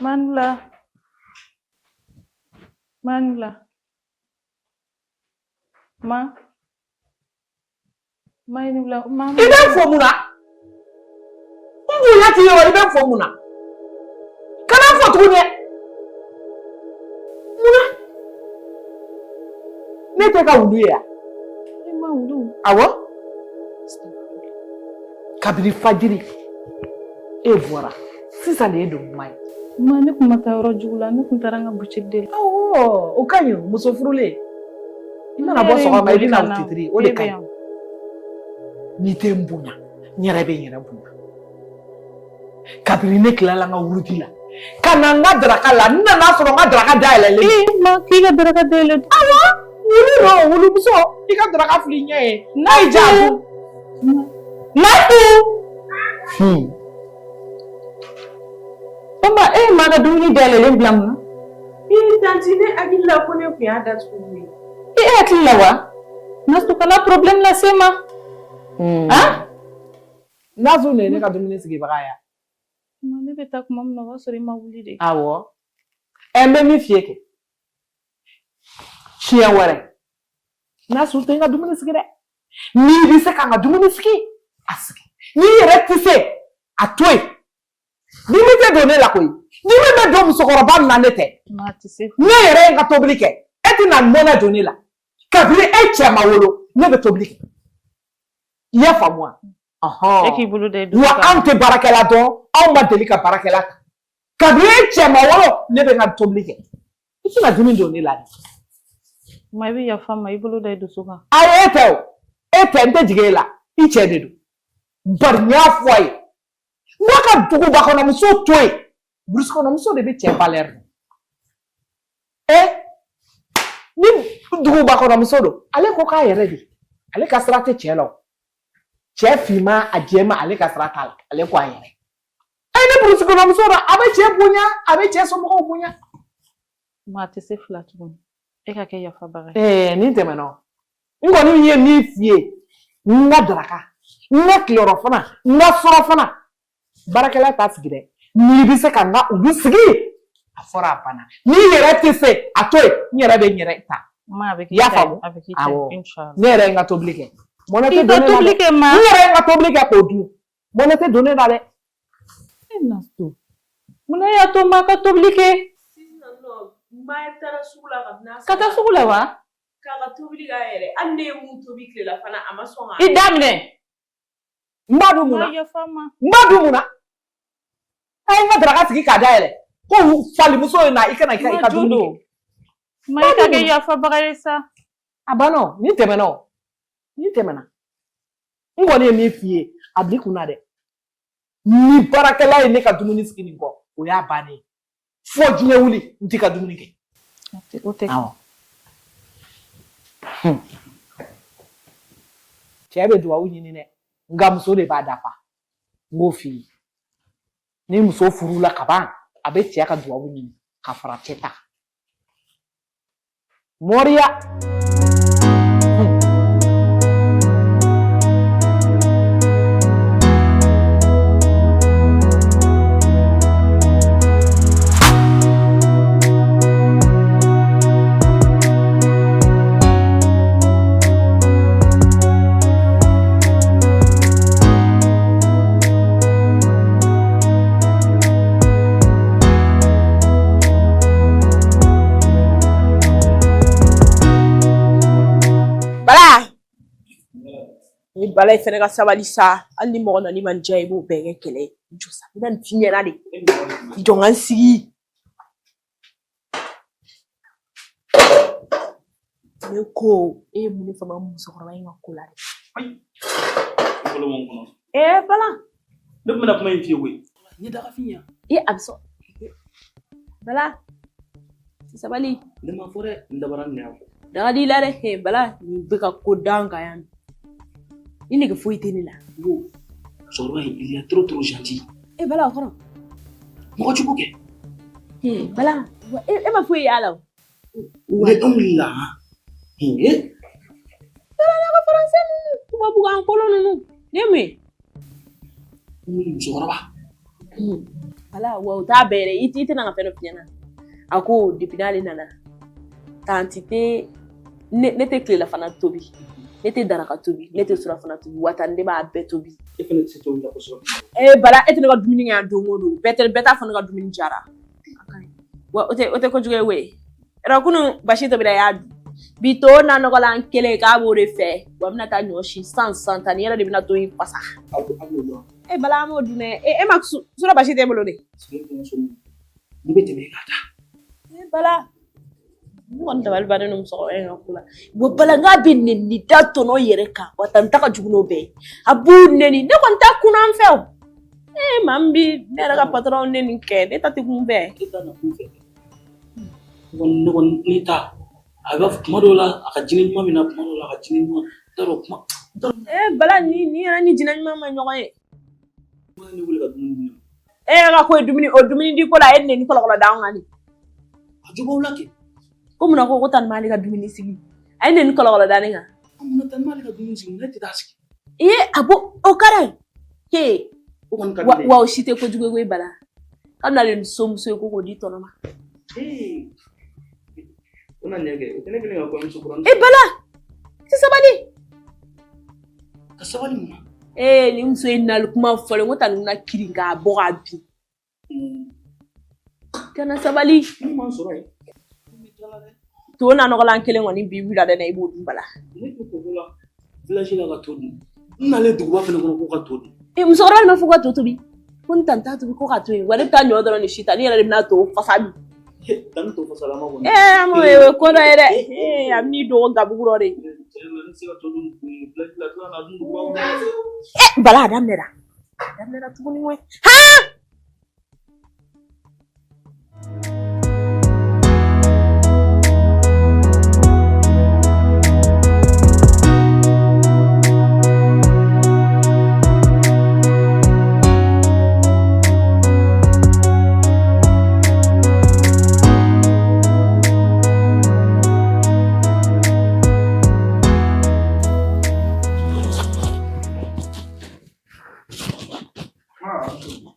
Manula. Manula. Ma. Manula. Ma. Ibe fomuna. Mbu yati yo ibe fomuna. Kana fotunye. Muna. Nete ka wudu ya. Ma wudu. Awo? Kabiri fajiri. E voilà. Si ça ne do mai. Ma ne kuma ta yoro jugula ne kun taranga bucide. Oh, o kanyo muso furule. Ina bo so ma ina utitri o le kan. Ni tembunya. Nyere be nyere bunya. Kabiri ne klala nga wurudi la. Kana nga draka la nna na so nga draka daile le. Ma ki ga draka daile. Awa, wuri ro wuri muso. Ika draka flinye. Na ijabu. Matu. Mama, maga duni daile le blam. Tantine agilla ko ne ku ya da tsuri. Atilla wa. Nastu kana problem la sema. Nazu ne ka dumuni sigi bagaya. Ma ne beta kuma mna wasori ma wuli de. Awo. Embe mi fieke. Chia ware. Nazu te nga dumuni sigi de. Ni bi se ka nga dumuni sigi. Asigi. Ni yere tise atoy. Ni mi te donner la koy. Ni mi me do musokoroba na nete. Ma tise. Ni yere nga toblike. Eti na mona donner la. Kabiri e chema wolo. Ne be toblike. Ya fa moi. Eki bulu de do. Wa ante barakela don, on ma delika barakela. Kabiri chema wolo ne be nga toblike. Iti na dumi donner la. Ma bi ya fama ibulu de do suka. Ayete nte jigela. Iche de do. Barnya foye. Waka dugu bakona muso toy. Brusko na muso de be che baler. Ni dugu bakona muso do. Ale ko ka yere di. Ale ka strate chelo. Che fima ajema ale ka strata ale ko ayere. Ni brusko na muso do abe che bunya, abe che so mo bunya. Ma tise flat bon. Eka ke ya fa bare. Ni temeno. Ngoni ye ni fie. Nga draka. Nga chlorophana, nga sorofana. Barakela ta sigide. Ni bi se kan nga udu sigi. Afora apana. Ni yere tise atoy, ni yere be nyere ta. Ma avec Ya famu. Inshallah. Ni yere nga toblike. Monete toblike ma. Ni yere nga toblike ko du. Monete donner da de. Nastu. Muna ya to ma ka toblike. No, ma tara sula ka na. Kata sugula wa? Ka toblike ere. Ande mu tobikle la fana amasonga. Idamne. Mbadu muna. Ma ya fama. Mbadu muna. Ay nga draka sigi ka daele. Ko fali muso na ikana ika dundu. Ma ika ke ya fa bare sa. Abano, ni temeno. Ni temena. Ngoni mi fie, abli kuna de. Ni barakela ine ka dumuni skini ko. O ya bani. Fo jinye wuli, nti ka dumuni ke. Awo. Chebe duwa unyi ni ne. Nga muso de ba dafa. Ngo fi. Ni muso furula kaban. Abe tia ka duwa unyi ka fara cheta. Moria. Ni balai fene ka sabali sa ali mo na ni manja ibo bege kele josa nan tinye na de jongan sigi ne ko mune fama muso ko nga kula de ko lo mon kono bala de mena kuma fi we ni daga finya abso bala sabali de ma fore ndabaran ne ako daga di la de bala ni be ka ko danga yan il n'est que faut éteindre là. Il est trop gentil. Bala encore. Moi tu bouge. Bala. Ma fouille là. Ouais, on là. Bala la français. Tu vas bouger en colonne non. Yeme. Bala Bala wa ta bere iti tana ka feno piana. Ako dipinali nana. Tantité n'était clé la fana tobi. N'était daraka tobi, n'était sur la fana tobi, watande ba be tobi. E fana se tobi la ko so. Bala ete nga dumini nga domodo. Beta fana nga dumini jara. Wa ote ko juge we. Era kunu bashi tobi da ya. Bito na no kala nkele ka bo refe. Wa mna ta nyoshi sans tani era de bina to yi pasa. Ago. Bala mo dune maksu sura bashi te bolo de. Ni bete me kata. Bala Mon tabal bana num so en akula. Bo bala nga binne ni dato no yereka. Watanta ka juguno be. Abu neni ne konta kuna mfeo. Mambi ne raga patron neni ke de tati kumbe. Ita na kumbe. Won nita. Aga madola aka jinin ma mina madola aka jinin ma daro kuma. Bala ni era ni jinan mama nyoye. Ni wuli ka dumuni. Ga ko dumuni di ko la en ni ko la da ngani. Ajugo lake. Ko mun ko tan mali ka dumuni sigi. Ay ne ni ko la da nga. Mun tan mali ka dumuni sigi neti daski. Abo o kare. Ke Ko kan wa o shite ko jugo go bala. Kam na le so muso ko di tono ma. Una nyege, tene kile ngako mso kuran. Bala. Si sabali. Ka sabali mu. Ni muso inal kuma fole ngota na kiringa boga bi. Kana sabali. Man so rai. To na no kala kele ngoni bi wila da na ibo bala. Ni ko bula. Village la ka todi. Na le duwa fene ko ka todi. Muso ral ma fuga to bi. Kun tanta to bi ko ka to yi. Wale ta nyo do ni shita ni era na to fasabi. Tan to fasala ma ko. Mo we ko do ere. Amni do gabuguro re. Bala damnera. Damnera tuguni we. Ha!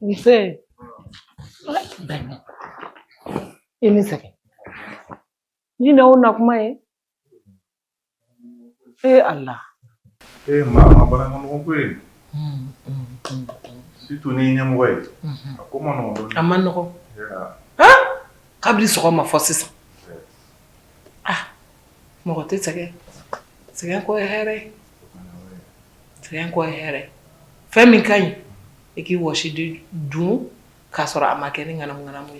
Nse. Ini sake. Ni na una kuma Allah. Ma bara ngono ko situ ni nyamwe akoma no do Amano ko. Kabri so ma fosisa. Mo te sake. Sake ko here. Sake ko here. Femi kan eki washi du kasora amakeni ngana mu.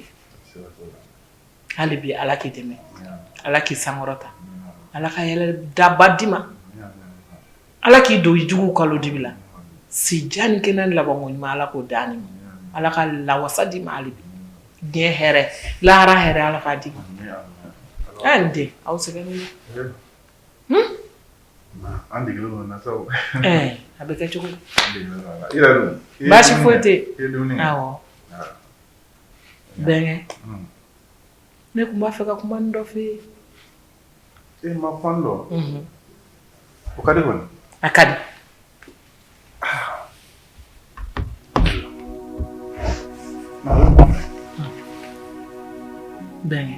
Hali bi alaki deme. Alaki sangorota. Alaka yele dabadima. Alaki do jugu kalo dibila. Si jani kenan labango ma alako dani. Alaka lawasa di mali. Die here. Lara here alaka di. Ande au segani. Andi gelo na sawo. Abeka chuko. Ira do. Bashi fote. Eduni. Awo. Benge. Ne kumba feka kumando fi. Ma pando. Ukadi hon. Akadi. Benge.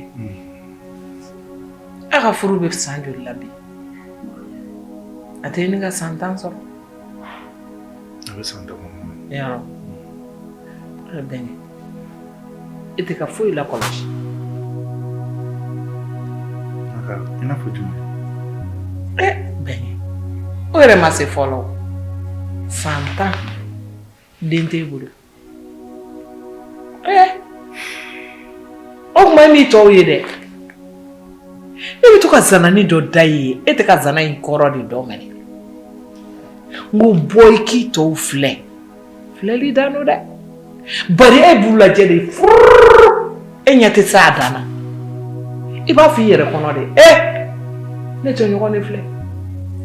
Aga furu be sanjo labi. Ateni ga santan so. Abe santa mo. Ya. Benge. Ite ka foi la kolashi. Aka ina futu. Benge. Ore ma se follow. Santa dente bulu. O mi to yede. Ebi to ka zana ni do dai, ete ka zana in koro di do meni. Ngo boy ki to fle. Fle li dano da. Bari e bula jede. Enya te sa dana. Iba fi yere kono de. Ne to nyoko ne fle.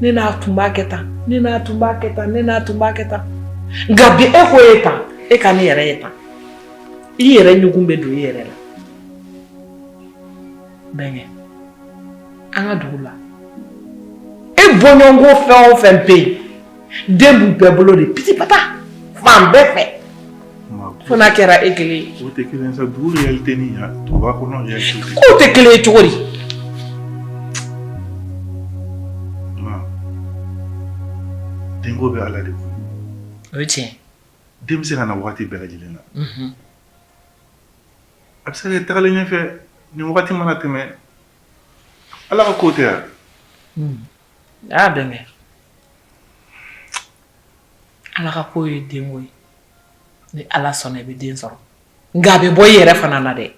Ne na tumba keta. Ne na tumba keta. Gabi e ko eta. E ka ni yere eta. I yere nyugumbe do yere la. Benge. Anga dula. E bonongo fe on fe pe. Dembu bebolo de piti papa. Fam befe. Fo n'a kɛra e kelen ye. O tɛ kelen sa dugu réalité ni duguba kɔnɔ réalité tɛ. K'o tɛ kelen ye cogo di? Ma denko bɛ Ala de bolo. O ye tiɲɛ. Den bɛ se ka na wagati bɛɛ lajɛlen na. A bɛ se ka kɛ tagalen ɲɛfɛ nin wagati mana tɛmɛ Ala ka ko tɛ yan. Y'a bɛnkɛ. Ala ka ko ye denko ye. Ni Ala sɔnna i bɛ den sɔrɔ. Nka a bɛ bɔ i yɛrɛ fana na dɛ.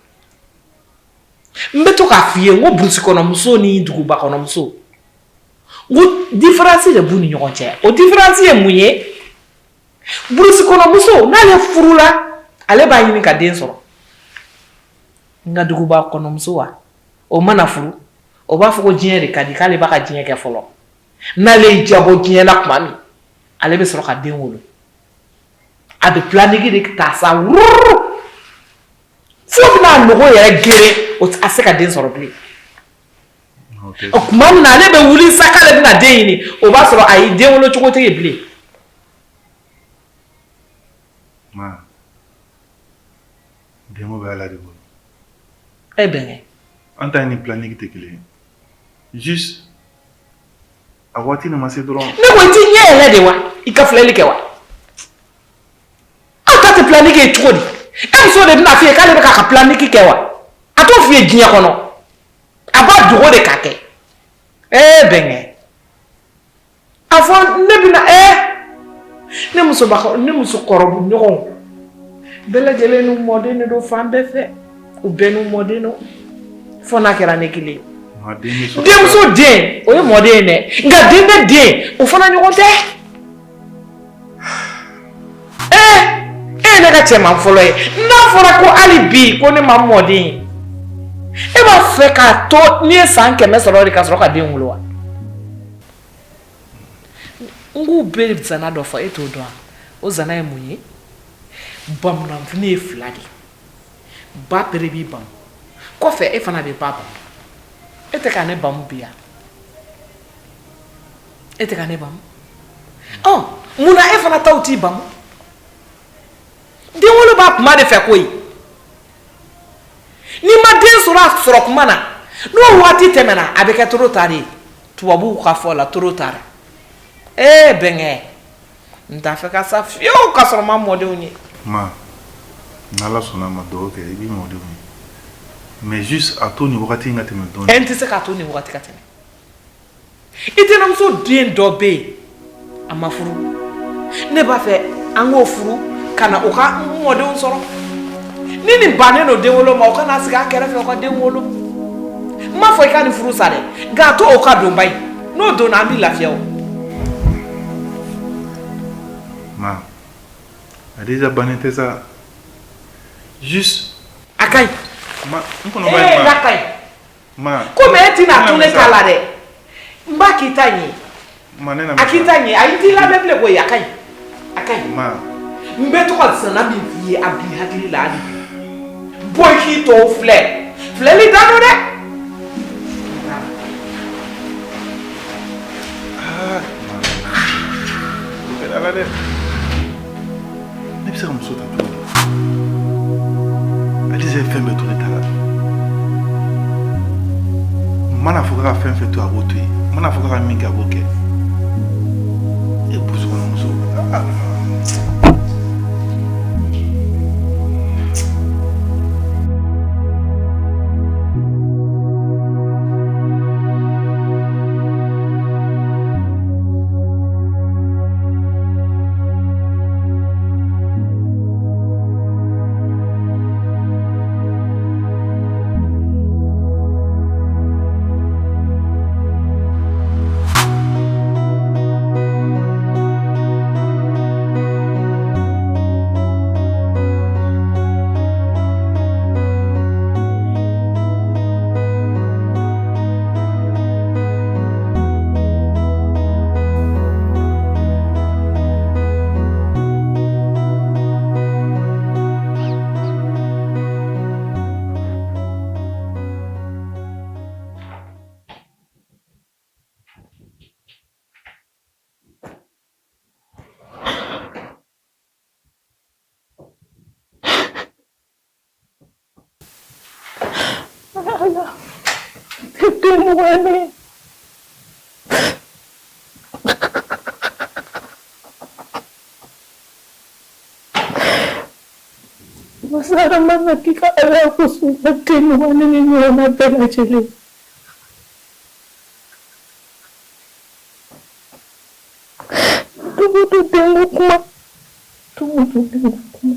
N bɛ to k'a f'i ye n ko burusi kɔnɔmuso ni duguba kɔnɔmuso n ko différence de b'u ni ɲɔgɔn cɛ. O différence ye mun ye? Burusi kɔnɔmuso n'ale furula ale b'a ɲini ka den sɔrɔ. Nka duguba kɔnɔmuso wa o mana furu o b'a fɔ ko diɲɛ de ka di k'ale b'a ka diɲɛ kɛ fɔlɔ. N'ale y'i jabɔ diɲɛ na tuma min ale bɛ sɔrɔ ka den wolo. A bɛ planning de ta sa wururu fo bɛna nogo yɛrɛ gere a se ka den sɔrɔ bilen. O tuma min na ale bɛ wuli sa k'ale bɛna den ɲini o b'a sɔrɔ a ye den wolo cogo tɛ yen bilen. Ma denko bɛ Ala de bolo. E bɛnkɛ. An ta ni planning tɛ kelen ye. Juste a waati na ma se dɔrɔn. Ne ko i t'i ɲɛ yɛlɛ de wa i ka filɛli kɛ wa? Aw ta tɛ planning kɛ cogo di? E muso de bɛna f'i ye k'ale bɛ k'a ka planning kɛ wa? A t'o f'i ye diɲɛ kɔnɔ. A b'a dogo de k'a kɛ. Bɛnkɛ. A fɔ ne bɛna ne muso kɔrɔbu ɲɔgɔnw bɛɛ lajɛlen n'u mɔden de don fan bɛɛ fɛ. U bɛɛ n'u mɔden don. Fo n'a kɛra ne kelen ye. Denmuso den o ye mɔden ye dɛ. Nka denkɛ den o fana ɲɔgɔn tɛ. Ne ka cɛman fɔlɔ ye n'a fɔra ko hali bi ko ne ma mɔden ye e b'a fɛ k'a to n'i ye san 100 sɔrɔ de ka sɔrɔ ka den wolo wa? N k'u bɛɛ zana dɔ fɔ e t'o dɔn o zana ye mun ye? Bamunanfini ye 2 de ba pere b'i bamu kɔfɛ e fana bɛ ba bamu e tɛ ka ne bamu bi yan e tɛ ka ne bamu munna e fana taw t'i bamu? Den wolo b'a kuma de fɛ koyi. N'i ma den sɔrɔ a sɔrɔ kuma na n'o waati tɛmɛna a bɛ kɛ trop tard ye. Tubabuw ka fɔ la trop tard. Bɛnkɛ n t'a fɛ ka sa fiyewu ka sɔrɔ ma mɔdenw ye. Ma n'Ala sɔnna ma dɔw kɛ i b'i mɔdenw ye mais juste a to nin wagati in ka tɛmɛ dɔɔnin. N tɛ se k'a to nin wagati ka tɛmɛ. I tɛnɛmuso den dɔ bɛ yen a ma furu ne b'a fɛ an k'o furu ka na o ka mɔdenw sɔrɔ ni nin bannen don den wolo ma o kana sigi a kɛrɛfɛ o ka den wolo n m'a fɔ i ka nin furu sa dɛ nka a to o ka donba ye n'o donna an bɛ lafiya o. Ma a déjà bannen tɛ sa juste a ka ɲi. Ma n kɔnɔ b'a ye ma. N'a ka ɲi. Ma komi e tɛna to ne ta la dɛ n b'a k'i ta ɲɛ. Ma ne na a k'i ta ɲɛ a y'i t'i labɛn bilen koyi a ka ɲi a ka ɲi. Ma n bɛ to ka zana min f'i ye a b'i hakili la hali bɔ i k'i tɔw filɛ filɛli dan don dɛ. o kɛra Ala dɛ ne bɛ se ka muso ta cogo di? Alize ye fɛn bɛɛ to ne ta la. N mana fɔ k'a ka fɛn fɛn to a b'o to yen n mana fɔ k'a ka min kɛ a b'o kɛ. E burusi kɔnɔmuso Ala. Tete mwane. Masara mama kika ala kusuka tete mwane ni mwana bela chele. Tubutu dengu kuma. Tubutu dengu kuma.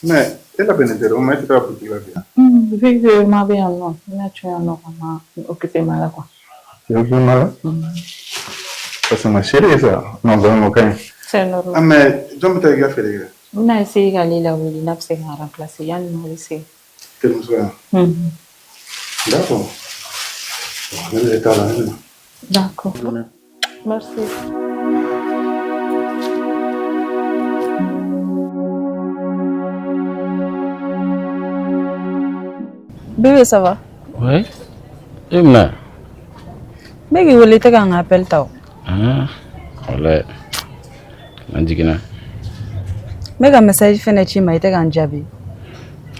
Mais elle a pénétré, on m'a dit pour qu'il va bien. Vu que ma bien non, naturellement, on m'a occupé mal quoi. Tu es occupé mal? Parce que ma chérie, ça. Non, vraiment, quand même. C'est normal. Ah, mais je me t'ai fait les gars. On a essayé d'aller là où il a fait un remplacer. Yann m'a laissé. Quel me soin? D'accord. On est là, là. D'accord. Merci. Bébé, ça va? Oui. Et moi? Bébé, vous voulez un appel tao? Ah, voilà. Je dis que non. Mais un message fait que tu m'as été un jabi.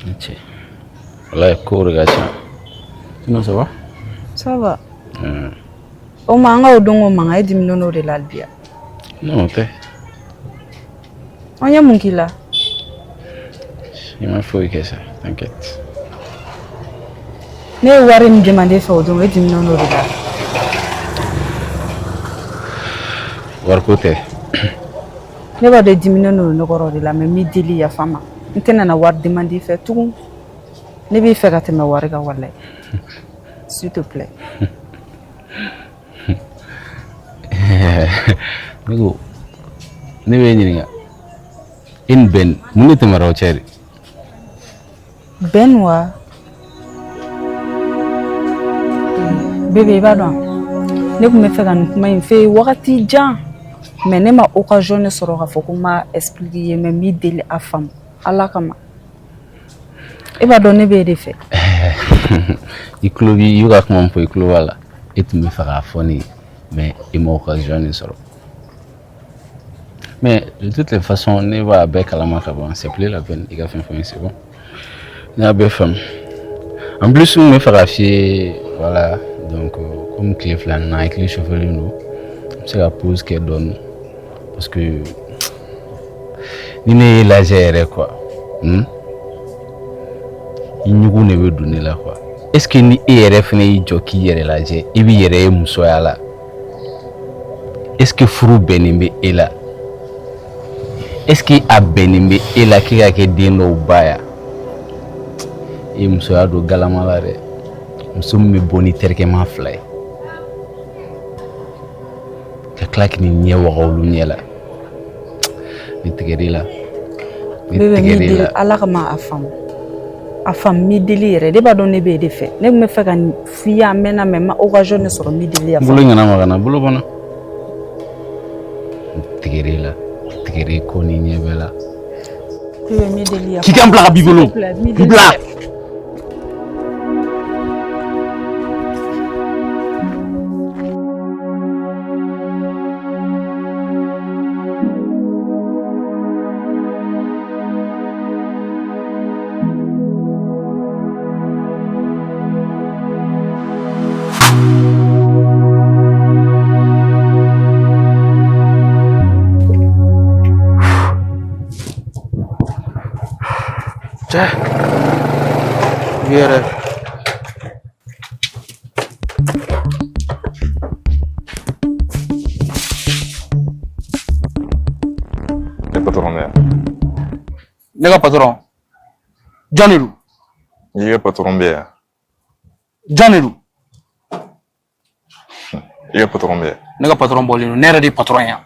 Ok. Voilà, cours, gars. Sinon, ça va? Ça va. Au manga au dongo manga et diminono de l'Albia. Non, t'es. On y a mon kila. Il m'a fait que ça, t'inquiète. Ne wari me demander faire au dongo et diminono de l'Albia. Voir côté. Ne va de diminono no goro de la mais mi dili ya fama. Ntena na war demander faire tout. Ne bi faire que me wari ga wallahi. S'il te plaît. Nigo. Ne be nyinga. In ben, munite maro cheri. Benwa. Bébé va donc. Ne me faire un kuma in fait wakati jan. Mais ne ma occasion ne sera fa kuma expliquer mais mi deli a femme. Allah kama. E va donner be de fait. Iklobi yuga kuma mpo iklobala. Et me fera foni. Mais il m'a occasion ne sera. Mais de toutes les façons, on est avec la marque avant. C'est plus la peine. Il a fait un c'est bon. Il a bien fait. En plus, on me fera fier. Voilà. Donc, comme Cleveland, avec les cheveux, c'est la pause qu'elle donne. Parce que. Il n'est la gérer quoi. Il ne veut donner là quoi. Est-ce que ni ERF n'est jockey hier la gé? Et bien, il y a moussoya là. Est-ce que Frou Benimbe est là? Est-ce qu'il a Benimbe est là qui a été déno baya? Et moussoya do galamalare. Nous me boni terkema fly. Kaklak ni nyewa gaulu nyela. Ni tegerila. Bébé mi dili Allah kama afam. Afam mi dili yere de ba don ne be de fait. Ne me fait kan fiya mena même occasion ne soro mi dili afam. Bulu ngana magana bulu bona. Tegerila. Tegere ko ni nyebela. Bébé mi dili afam. Qui t'en plaît bibolo? Bibla. Viere. T'es pas trop mère. Ne ka patron. Jɔn de don? I ka patron bɛ yan. Jɔn de don? I ka patron bɛ yan. Ne ka patron bɔlen don. Ne yɛrɛ de ye patron ye yan.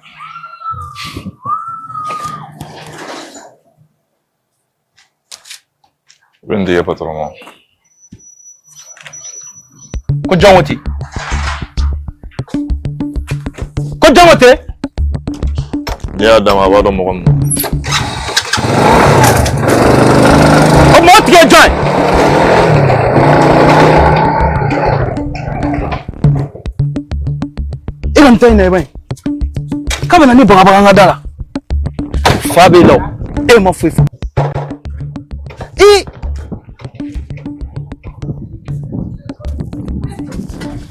I bɛ nin di i ka patron ma. Ko jɔn ko ten? Ko jɔn ko ten? N'i y'a d'a ma a b'a dɔn mɔgɔ min don. O mɔgɔ tigi ye jɔn ye? E ka nin ta in na i ba ye. K'a bɛ na ni bagabaga an ka da la. Fa b'e la o. E ma foyi fɔ.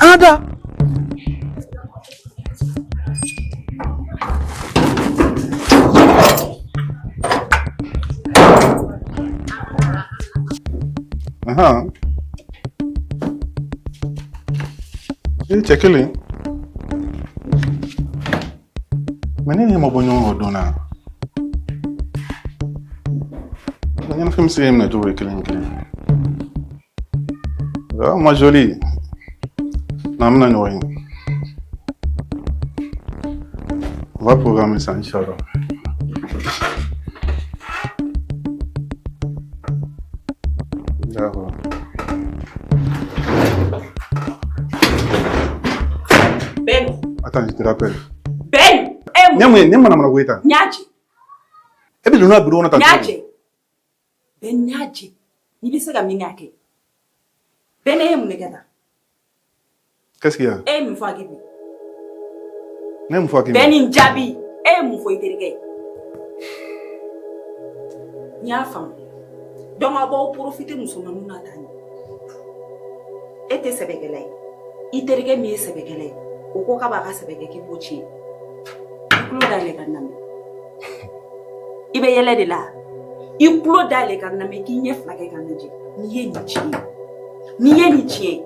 An ka da. Cɛ kelen mais ne ni ma bɔ ɲɔgɔn kɔ don na ɲɛnafɛn bɛ se ka minɛ cogo ye kelen kelen ma jolie n'an bɛna ɲɔgɔn ye on va programmer ça inchallah. D'accord. Ben. Attends, je te rappelle. Ben! Ne mana go ita. Nyaje. E bi luna biro na ta. Nyaje. Ben nyaje. Ni bi se ka min yake. Ben e mun negata. Qu'est-ce qu'il y a? E mun fa gibi. Ne mun fa gibi. Ben injabi. E mun fo iterege. Nya fam. Donc abo profiter muso manu na tani. E te sebegele. Iterege mi sebegele. O ko ka ba ka sebege ki bochi. Kulo dale kan nami. Ibe yele de la. I kulo dale kan nami ki nye flake kan naji. Ni ye ni chi. Ni ye ni chi.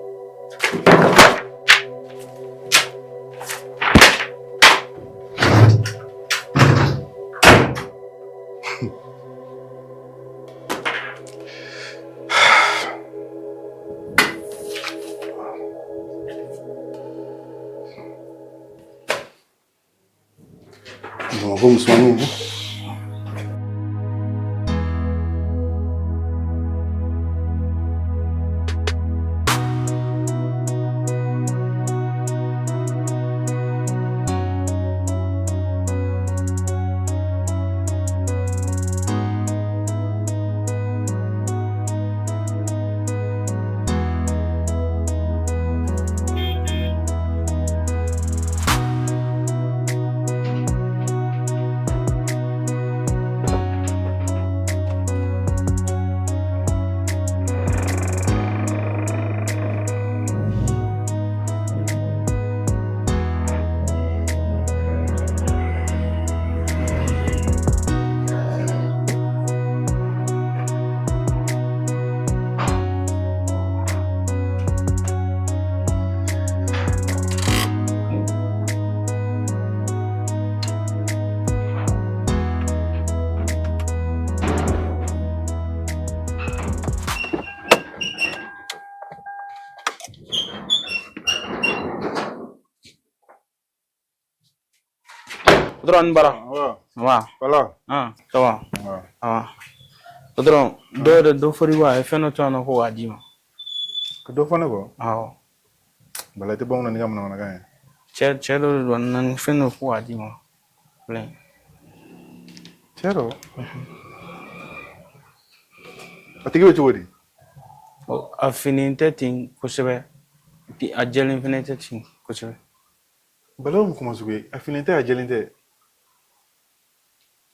Vamos soigner. Patron bara. Wa. Voilà. Ça va. Patron, do fori wa e feno tono ko wadi ma. Ko do fone ko? Bala te bon na ngam na ga. Chelo do nan feno ko wadi ma. Plain. Chelo. Atigi wetu wodi. A finin tetin ko sebe. Pi a jelin finin tetin ko sebe. Bala mu kuma suge, a finin te a jelin te.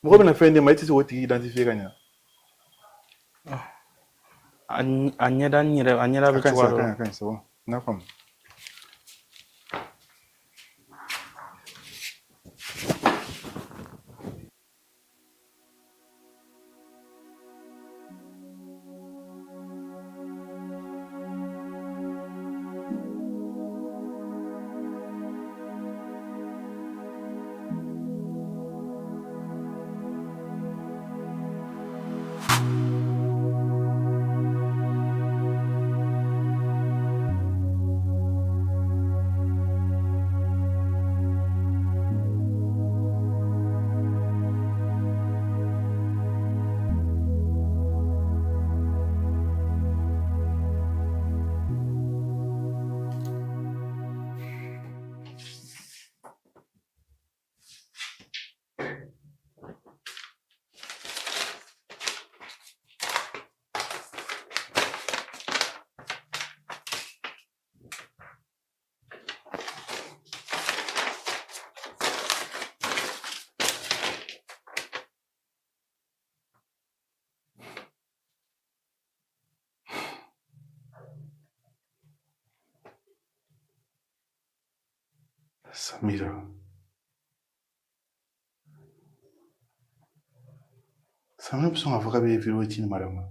Mo bena fende ma itisi woti identifier kanya. Anyada be tuwa. Kan c'est bon. Na fam. Samira. Samira peut avocat be viro tini madame.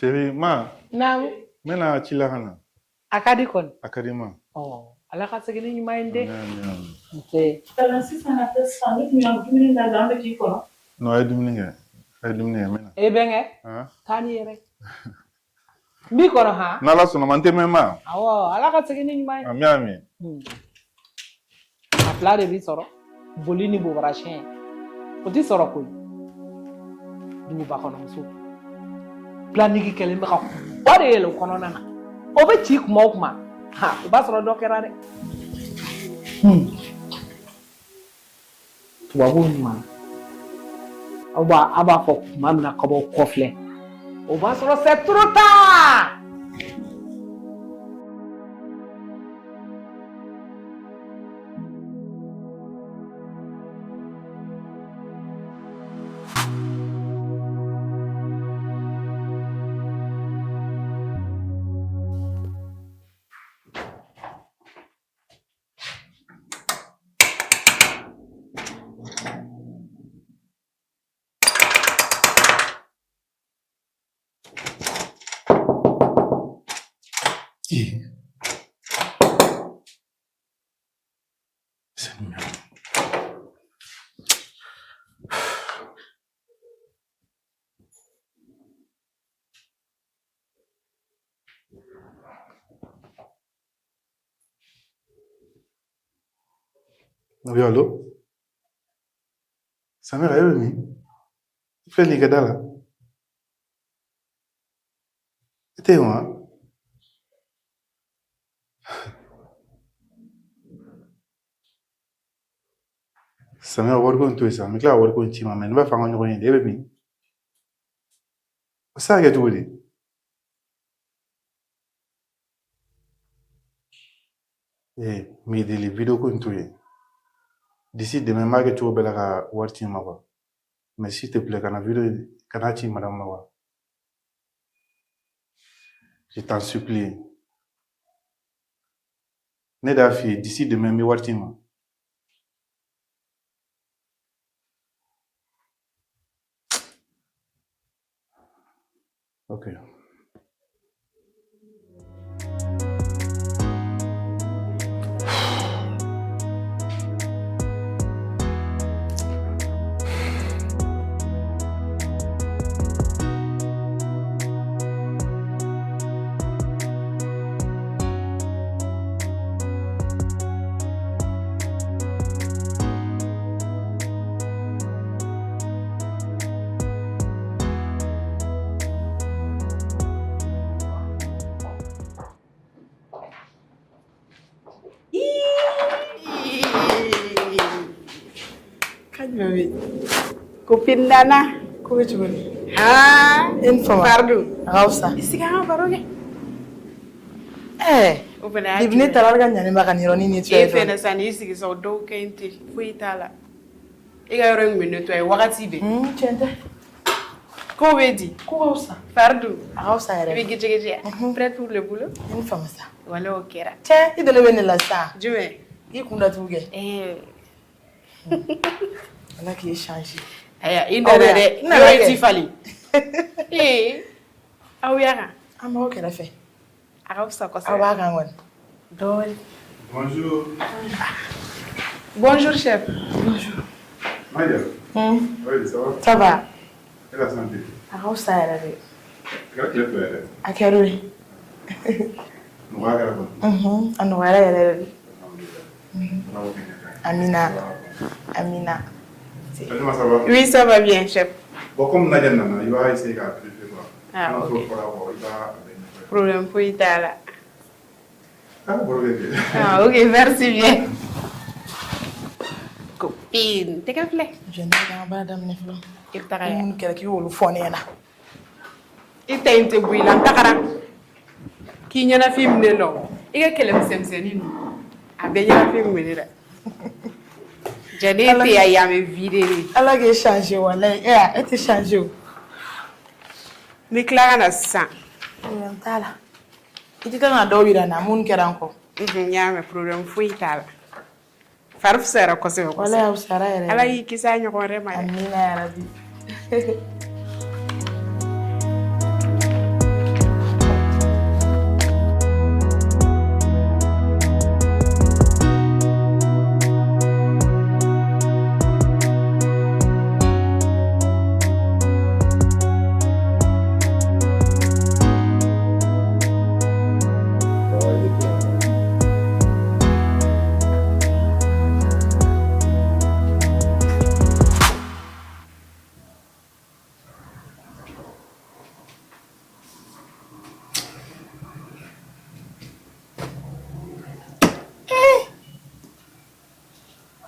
Chérie, ma. Naam. Mena chila hana. Akadi kon. Akadi ma. Oh, ala ka segini nyuma inde. Naam. Nte. Francis ana pesa ni dumuni na gambe kiko. No, ay dumuni nga. Ay dumuni nga mena. Ebenge. Kani yere. Mbi kono ha. Nala sono mante mema. Awo, ala ka segini nyuma. Ami. Apla de bi soro. Bolini bo barashen. Oti soro ko. Dubu ba kono muso. Planiki kelembe ka. Wade yelo kono nana. Obe chi kuma. Ha, ba soro do kera de. Tubabu ma. Aba fo mamna ko bo kofle. Oba soro setruta. Oui, allô? Samira, est venue? Tu fais les gars là? C'était moi. Samira, on va voir tout ça. Mais là, on va voir tout ça. Mais on va faire un jour. Elle est venue. Ça, qu'est-ce que tu veux dire? Eh, mais les vidéos qu'on tourne. D'ici demain, je vais vous faire voir ti mawa. Mais s'il te plaît, quand la vidéo, quand tu madame mawa, je t'en supplie. Neda fi d'ici demain, je voir ti ma. Ok. Copine Dana, comment tu veux? Ah, une fois. Pardon. Rausa. Ici, quand on eh, ibne talarga nyani makaniro nini tu e fena sani isi so do kenti fuitala iga yoro minuto e wakati be chente Ko bɛ di? Ko ça. Fardou. A ça yɛrɛ. I bɛ gijigiji. Prête pour le boulot? N faamu sa. Wala o kɛra. Tiɲɛ i dalen bɛ ne la sa. Jumɛn? I kun datugu kɛ. Ala k'i changer. Aya i nana dɛ. Yɔrɔ ti falen. Aw y'a kan? An b'aw kɛrɛfɛ. A ka fisa kosɛbɛ. Aw b'a kan kɔni. Dɔɔnin. Bonjour. Bonjour chef. Bonjour. Maïa. Oui, ça va? Ça va. Et la santé? A ka fisa yɛrɛ de. Kɛra tile fila yɛrɛ. A kɛra o ye. Nɔgɔya kɛra kɔni. A nɔgɔyara yɛrɛ de. Ala k'o kɛ ɲɛ. Amina. Amina. Fatima, ça va? Oui, ça va bien chef. Bon, comme Nadia nana, il va essayer qu'à préparer quoi. Ah, ok. Il va Problème foyi t'a la. Ah, problème. Ah, ok, merci bien. Copine, tɛgɛ filɛ. Je ne sais pas daminɛ fɔlɔ. I bɛ taga yan. Minnu kɛra k'i y'olu fɔ ne ɲɛna. I ta in tɛ bɔ i la, n tagara. K'i ɲɛnafin minɛ la o. I ka kɛlɛmisɛnmisɛnnin ninnu, a bɛɛ ɲɛnafin minɛ dɛ. Jɛni e tɛ yan, a bɛ vidé de. Ala k'e changer walayi. E tɛ changer o. Ni tila ka na sisan. Problème t'a la. I tɛ kan ka dɔw yira n na minnu kɛra n kɔ. N y'a mɛn problème foyi t'a la. Fari fisayara kosɛbɛ kosɛbɛ. Walayi a fisayara yɛrɛ. Ala y'i kisi a ɲɔgɔn wɛrɛ ma. Amina yarabi.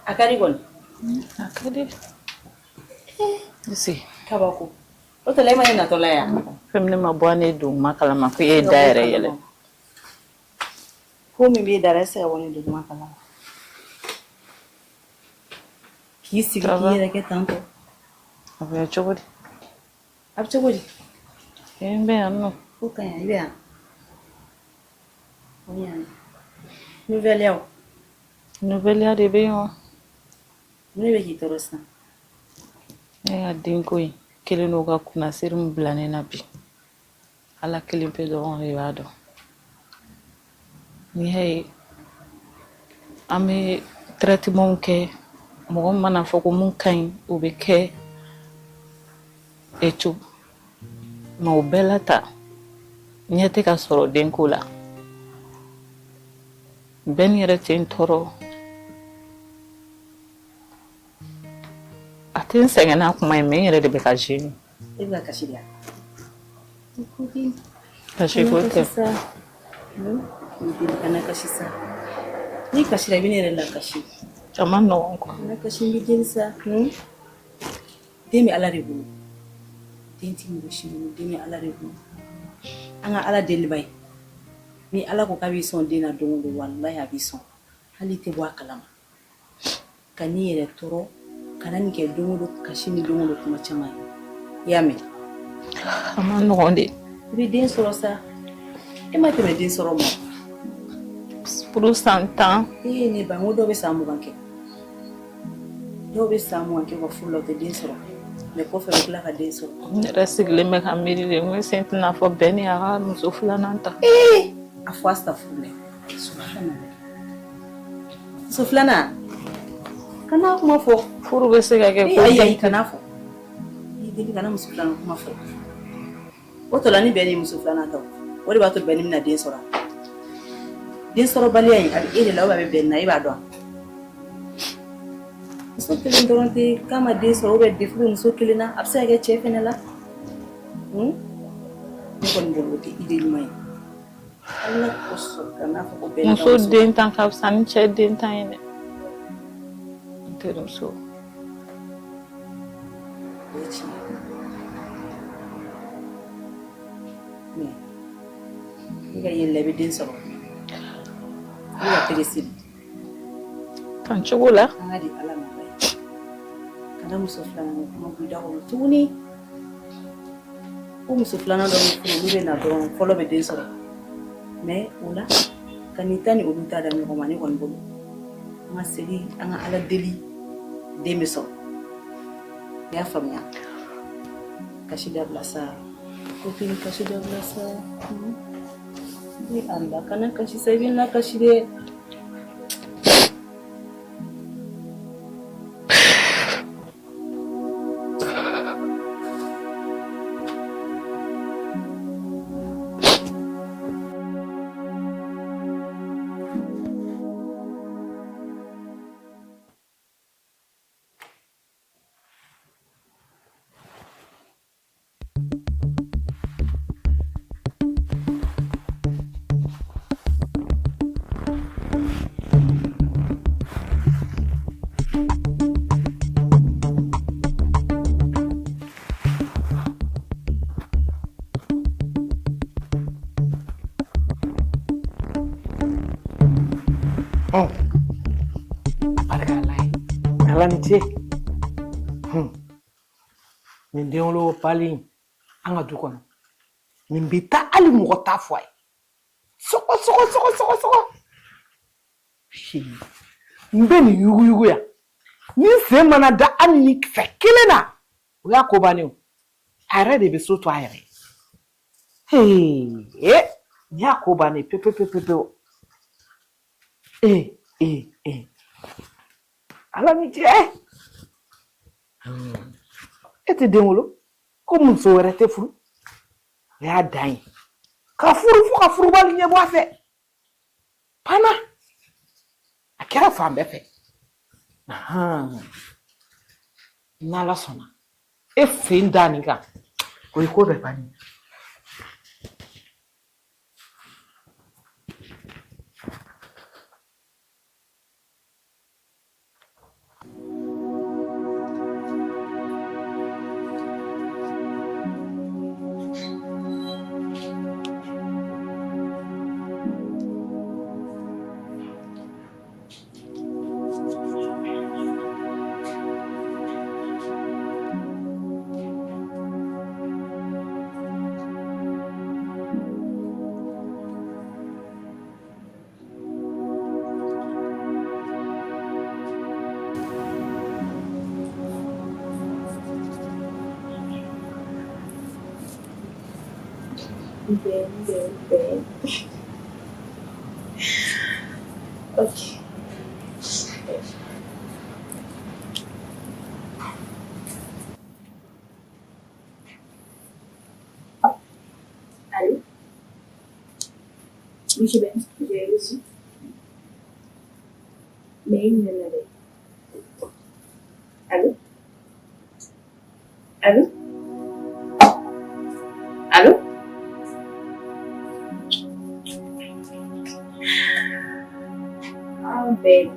A ka di kɔni? A ka di. Si. Kabako. O tɛla e ma ye natɔla yan? Fɛn ne ma bɔ ne don ma kalama ko e da yɛrɛ yɛlɛ. Ko min b'e da la e se ka bɔ ne don ma kalama. K'i sigi k'i yɛrɛ kɛ tan tɔ. A bɛ cogo di? A bɛ cogo di? N bɛ yan nɔ. Ko ka ɲi, i bɛ yan? O yan. Nouvelle yaw? Nouvelle de bɛ yen wa? Mun de bɛ k'i tɔɔrɔ sisan? Ne ka denko in kelen n'o ka kunnasiri min bila ne na bi. Ala kelen pe dɔrɔn de b'a dɔn. N'i y'a ye an bɛ traitement kɛ mɔgɔ mana fɔ ko mun ka ɲi o bɛ kɛ eto mɛ o bɛɛ la ta ɲɛ tɛ ka sɔrɔ denko la. Bɛɛ ni yɛrɛ tɛ n tɔɔrɔ. A tɛ n sɛgɛn n'a kuma ye mɛ n yɛrɛ de bɛ ka gêner. E bɛ ka kasi de yan? Kasi ko tɛ. Kana kasi sa. Ni kasira i bɛ ne yɛrɛ la kasi. A ma nɔgɔn quoi. Kana kasi n bɛ jeni sa. Den bɛ Ala de bolo. Den tɛ mɔgɔ si bolo, den bɛ Ala de bolo. An ka Ala deli ba ye. Ni Ala ko k'a b'i sɔn den na don o don walahi a b'i sɔn. Hali i tɛ bɔ a kalama. Ka n'i yɛrɛ tɔɔrɔ, kana nin kɛ don o don kasi ni don o don kuma caman ye. I y'a mɛn? A ma nɔgɔn de. I bɛ den sɔrɔ sa. E ma tɛmɛ den sɔrɔ ma. Furu san 10. Ne ba n ko dɔw bɛ san 20 kɛ. Dɔw bɛ san 20 kɛ u ka furu la u tɛ den sɔrɔ. Mais kɔfɛ u bɛ tila ka den sɔrɔ. N yɛrɛ sigilen bɛ ka miiri de n ko sen tɛna fɔ bɛɛ ni a ka muso 2nan ta. A fɔ astafurulayi. Subhanallah. Muso 2nan? Kana kuma fɔ. Furu bɛ se ka kɛ ko ayi kana fɔ. N'i deli kana muso 2nan kuma fɔ. O tɔ la ni bɛɛ ni muso 2nan ta o de b'a to bɛɛ ni bɛna den sɔrɔ. Den sɔrɔbaliya in a bɛ e de la ou bien a bɛ bɛn na e b'a dɔn. Muso kelen dɔrɔn tɛ k'a ma den sɔrɔ ou bien défaut bɛ muso kelen na a bɛ se ka kɛ cɛ fɛnɛ la. Ne kɔni bolo o tɛ idée ɲuman ye. Ala kosɔn kana fɔ ko bɛɛ ni ka muso den tan ka fisa ni cɛ den tan ye dɛ. N terimuso. O ye tiɲɛ ye. Mais i ka yɛlɛ i bɛ den sɔrɔ. I bɛ ka tɛgɛ siri. Tan cogo la. An ka di Ala ma. Kana muso 2nan kuma b'i da kɔnɔ tuguni. o muso filanan dɔ bɛ furu olu bɛ na dɔrɔn fɔlɔ bɛ den sɔrɔ mais o la ka nin ta ni olu ta da ɲɔgɔn ma ne kɔni bolo an ka segin an ka ala deli den bɛ sɔrɔ i y'a faamuya kasi dabila sa copine kasi dabila sa ni Allah kana kasi sa i bɛ na kasi dɛ. Ni nin den wolo pali an ka du kɔnɔ nin bɛ taa hali mɔgɔ t'a fɔ a ye sɔgɔ n bɛ nin yuguyugu yan ni sen mana da hali ni fɛ kelen na o y'a ko bannen o a yɛrɛ de bɛ so to a yɛrɛ nin y'a ko bannen pepepepepewu ala ni cɛ e tɛ den wolo ko muso wɛrɛ tɛ furu o y'a dan ye ka furu fo ka furubali ɲɛbɔ a fɛ pana a kɛra fan bɛɛ fɛ n'ala sɔnna e sen da nin kan o ye ko bɛɛ bannen ye. Ben. Ok. Allô? Oui, j'ai reçu. Mais il ne l'avait. Allô? Allô? Allô? Ah, ben.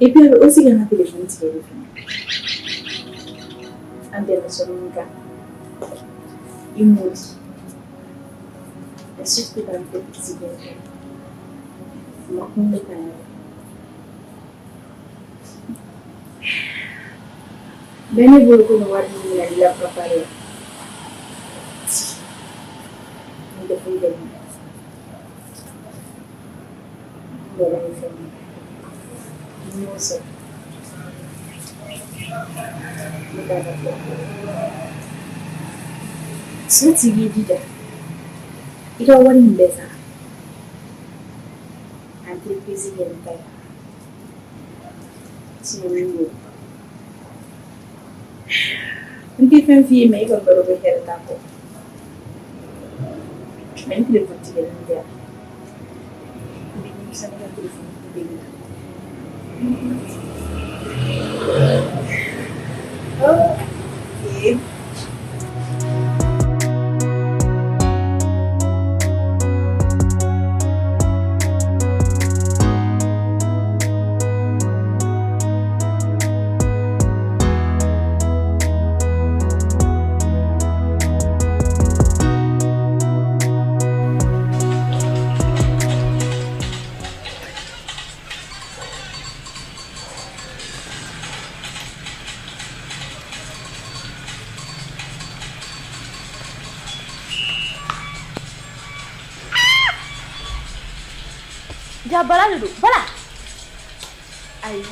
Et puis, aussi, il y a un téléphone qui est international. Il m'a dit. Et surtout dans le petit téléphone. Il m'a dit. Bene volevo continuare a la preparare. Non devo dire niente. Non devo dire niente. Non so. Non devo dire. Se ti vedi da. Io ora in besa. Anche il presidente. Sono io. Perché fai un film e io quello che era capo. Mentre le fatti che non vedo. Quindi mi sa che il film è ok. Ja Bala de don. Bala. Ayi.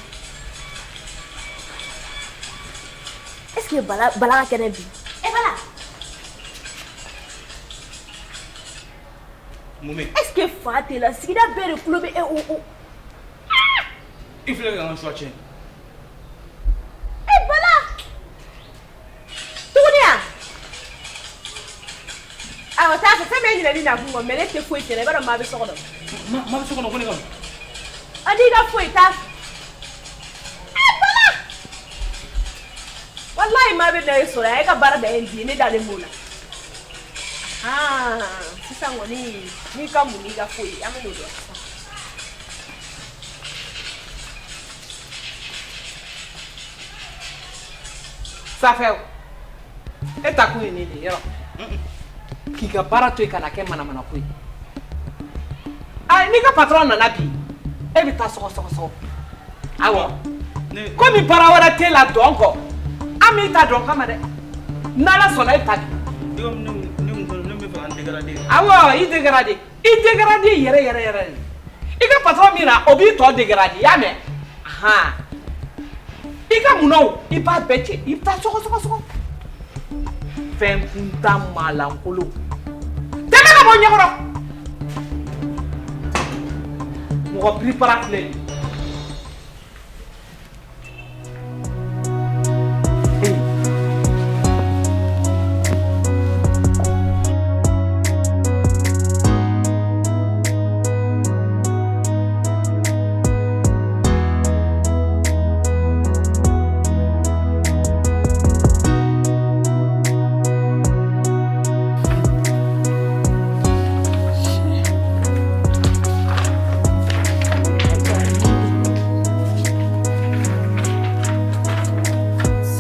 Est-ce que Bala ka kɛnɛ bi? Bala. Mummy. Est-ce que fa tɛ la sigida bɛɛ de kulo bɛ o. Il faut que on soit tiens. Bala. Tuguni yan. Awa taa fɛ fɛn bɛ ɲinɛ ni na kun kɔ mais ne tɛ foyi tɛ la i b'a dɔn maa bɛ so kɔnɔ. Maa bɛ so kɔnɔ ko ne ka. A n'i ka foyi t'a fɛ. Bala. Wallahi maa bɛ na e sɔrɔ yan e ka baara dan ye nin ye ne dalen b'o la. Sisan kɔni n'i ka mun n'i ka foyi an bɛ n'o dɔn. Safɛ e ta kun ye ne de yɔrɔ k'i ka baara to yen ka na kɛ manamana ko ye n'i ka patron nana bi e bɛ taa sɔgɔsɔgɔ awɔ komi baara wɛrɛ t'e la dɔn kɔ an m'i ta dɔn kama dɛ n'ala sɔnna e ta di awɔ i dégradé yɛrɛ i ka patron min na o b'i tɔ dégradé y'a mɛn i ka munnaw i b'a bɛɛ cɛ i bɛ taa sɔgɔsɔgɔ fɛn kuntan maalankolon tɛmɛ ka bɔ ɲɛkɔrɔ mɔgɔ piripara filɛ nin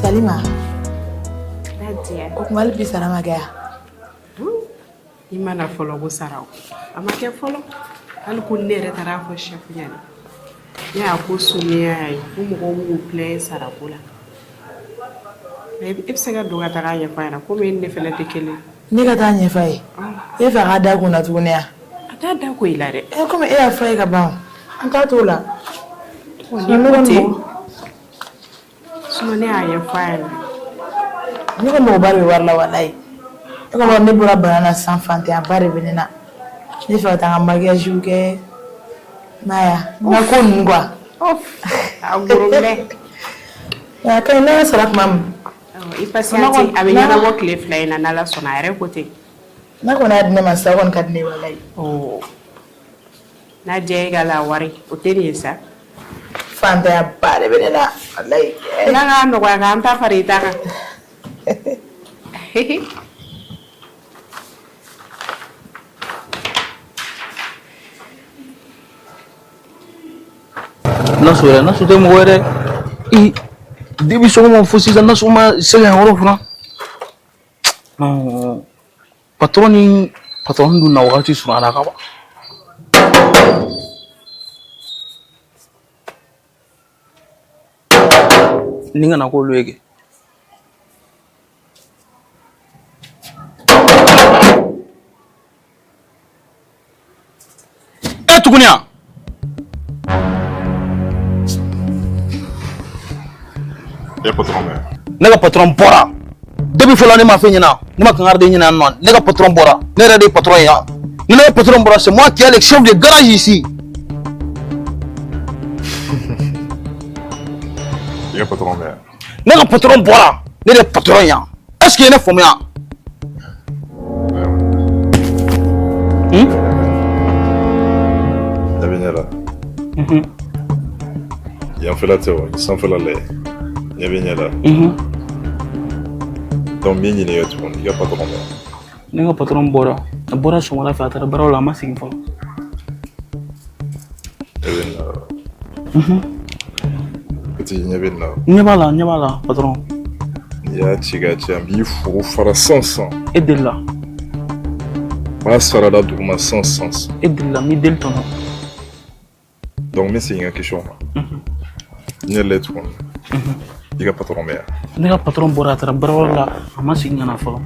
Salima. O kuma hali bi sara ma kɛ yan? I mana fɔlɔ ko sara o a ma kɛ fɔlɔ hali ko ne yɛrɛ taara fɔ chef ɲɛna ne y'a ko sumiya ye ko mɔgɔw b'u plaît sarako la e bɛ se ka don ka taga ɲɛfɔ a ɲɛna komi ne fɛnɛ tɛ kelen Ne ka taa ɲɛfɔ a ye e fɛ a ka da kun na tuguni yan? a t'a da ko i la dɛ komi e y'a fɔ a ye ka ban an t'a t'o la sinon ne y'a ɲɛfɔ a ɲɛna ne ka mɔgɔba de bɛ wari la walayi e ka ne bɔra bana na san fantanyaba de bɛ ne na ne fɛ ka taa n ka maquillage kɛ maya n ka ko ninnu quoi a gorobinɛ a ka ɲi ne sara tuma min i patiente a bɛ ɲɛnabɔ tile 2 in na n'ala sɔnna a yɛrɛ ko ten n'a kɔni y'a di ne ma sisan o kɔni ka di ne ye walayi n'a diya e ka la wari o tɛ nin ye sa fantanyaba de bɛ ne na walayi n'a ka nɔgɔya k'an ta fara i ta kan Nasu tɛ mɔgɔ wɛrɛ depuis sɔgɔma fo sisan Nasu ma se ka yɔrɔ furan patron dun na wagati surunyana ka ban ni kana k'olu ye kɛ tuguni yan ne ka patron bɔra depuis fɔlɔ ne ma fɛn ɲɛna ne ma kankari de ɲɛna nɔ ne ka patron bɔra ne yɛrɛ de ye patron ye yan ni ne ka patron bɔra c'est moi qui est le chef de garage ici I ka patron bɛ yan ne ka patron bɔra ne de ye patron ye yan est-ce que i ye ne faamuya ɲɛ bɛ ɲɛ la yanfɛla tɛ o sanfɛla lajɛ ɲɛ bɛ ɲɛ la donc min ɲininka tuguni i ka patron bɛ yan ne ka patron bɔra a bɔra sɔgɔmada fɛ a taara baaraw la a ma segin fɔlɔ ɲɛ bɛ nin na petit ɲɛ bɛ nin na ɲɛ b'a la patron n'i y'a ci ka ci an b'i furu fara sansan e delila b'a sarada duguma sansan e delila n b'i deli tɔnɔ donc n bɛ segin n ka question ma n yɛlɛ tuguni i ka patron bɛ yan ne ka patron bɔra a taara baarayɔrɔ la a ma segin ka na fɔlɔ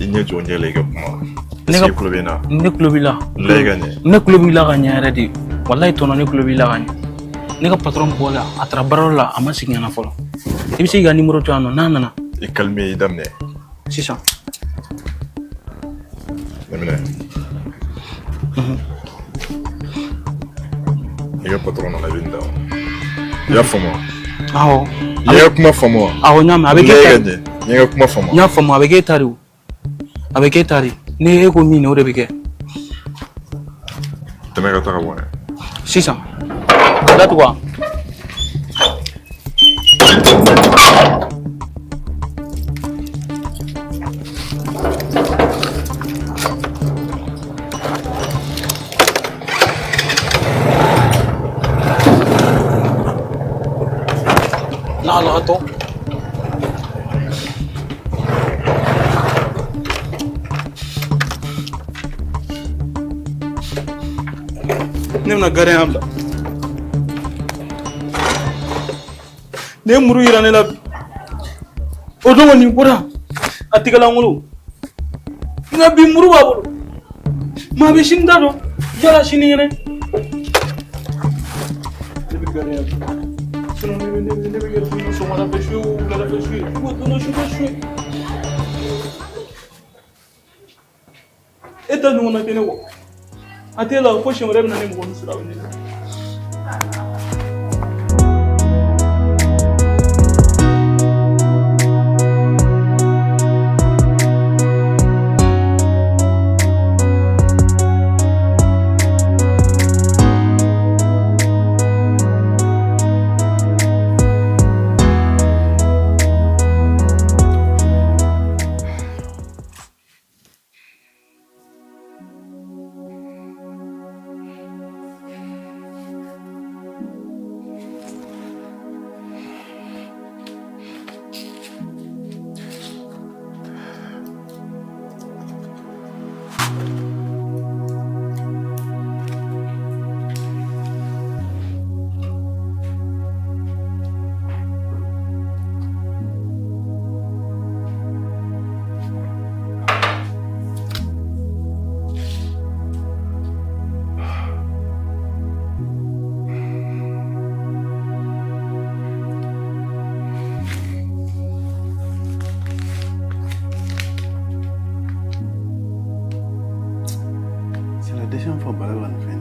Ini jonye lega kuma. Ne Nega klubina. Ne klubila. Lega ne. Ne klubila ka nyara di. Wallahi tono ne klubila ka. Ne ka patron bola atra barola amasi ngana folo. Ibisi ga numéro to ano nana. I calme damne. C'est ça. Damne. Iga patron na binda. Ya famo. Aho. Ya kuma famo. Aho nyama abeke tari. Ya kuma famo. Ya famo abeke tari. Abeke tari. Ne ko mi no rebeke. Temeka taka bwana. C'est ça. Là toi. Là, attends. Nemna gare amla. Ne muru irane la. Odo woni bora. Atigala ngulu. Ngabi muru babulu. Ma be shinda do. Jala shini ne. Ne gare amla. Sono ne be gare sono la peshu, la peshu. Wo dono shu. Eta no na tene wo. Atela ko shemre na ne mo no sura woni. Deuxième fois, balai va nous faire.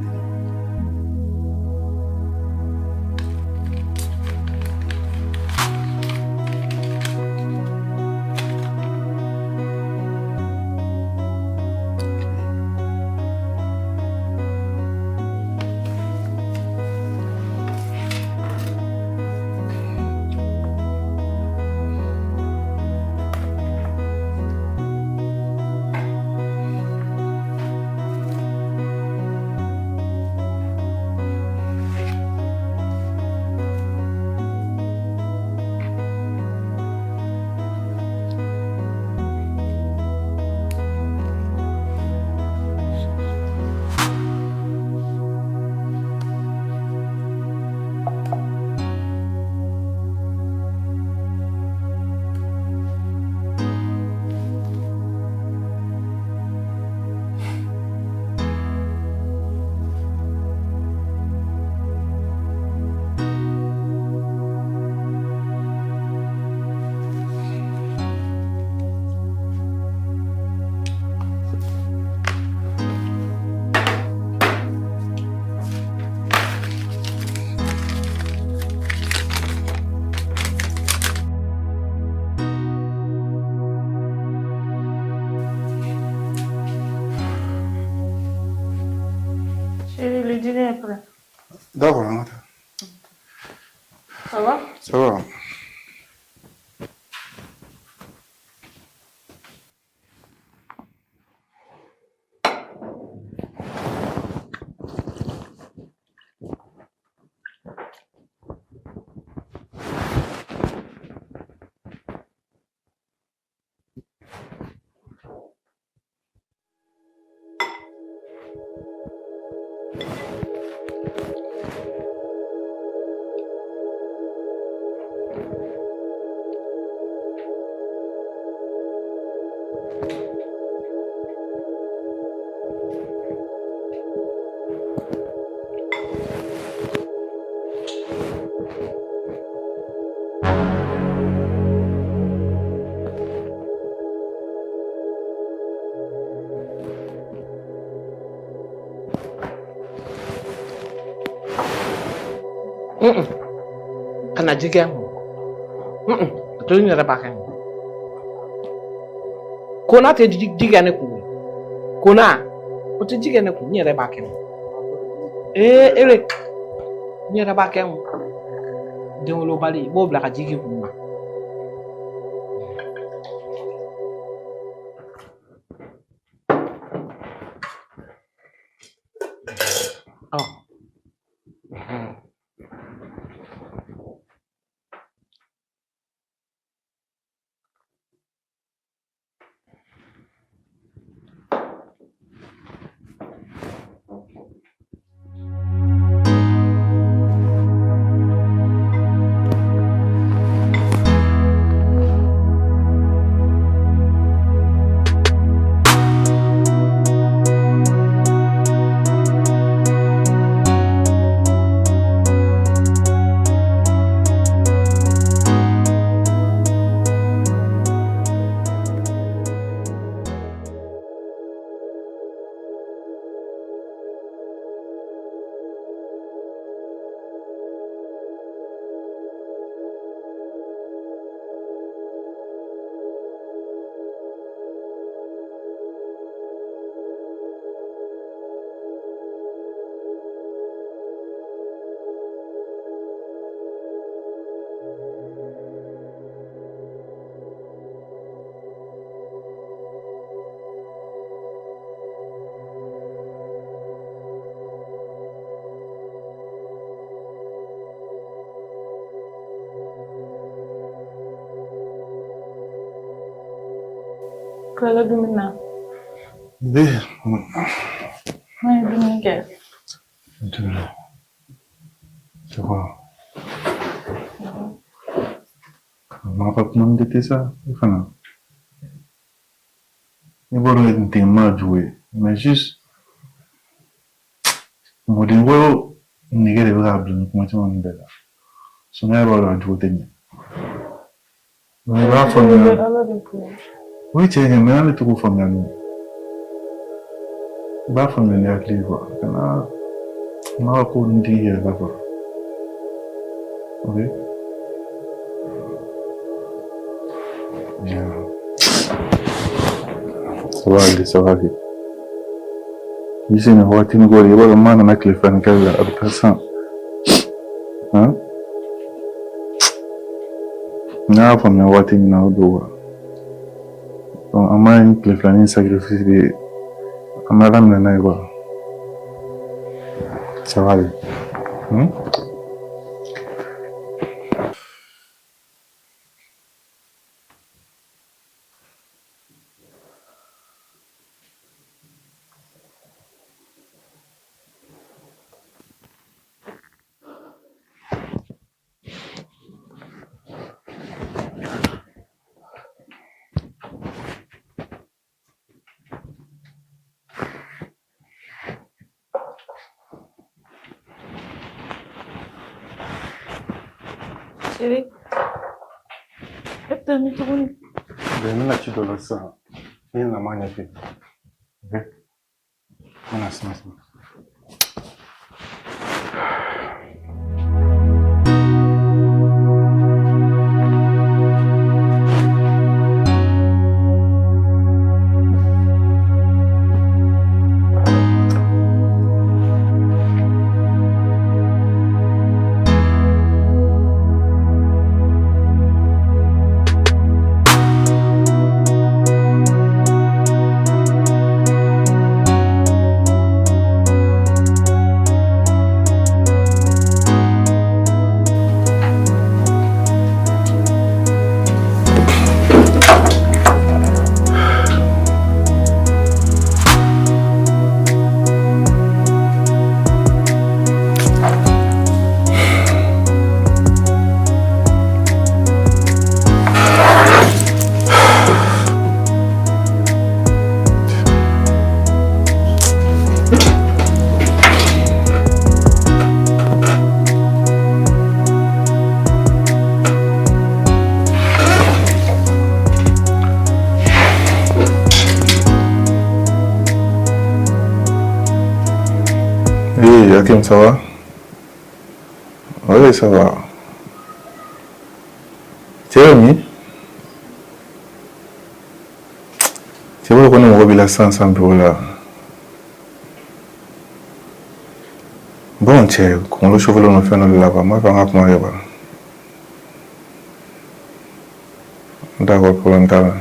Le dîner est prêt. D'accord, Ça va? ça va. Kana jigem. To ni raba kan. Kona te jigane ku. Kona. O te jigane ku ni raba kan. Ere. Ni raba kan. Dewlo bali bo bla ka jigi ku ma. Oh. Kala dumina. Deh. Mai dumina ke. Alhamdulillah. Coba. Mapa pun de ça, enfin. Ni boro nti ma jouer, mais juste modingo nigere ba blu kuma ti won bela. So na ba ro jouer tenya. Ba fa na. Oui, tiens, mais on est trop familier. Ba familier avec les voix. Kana ma ko ndi ya ba. OK. Bien. Ça va aller. Ici, on voit une gueule, il y a un man avec les fans qui a personne. Hein? Na fa me wati na odowa. Donc, ama une les fans sacrifice de amara na quoi. Ça va aller. Chérie, est-ce que tu veux? Nina ci dole sa. Ina ma ne fi. OK. Ana sama. Hakim, ça va? Oui, ça va. C'est ami. C'est vrai qu'on a envie la sens un peu là. Bon, tiens, quand le chauffeur nous fait nous là-bas, moi, je vais comment y va. D'accord, pour l'instant.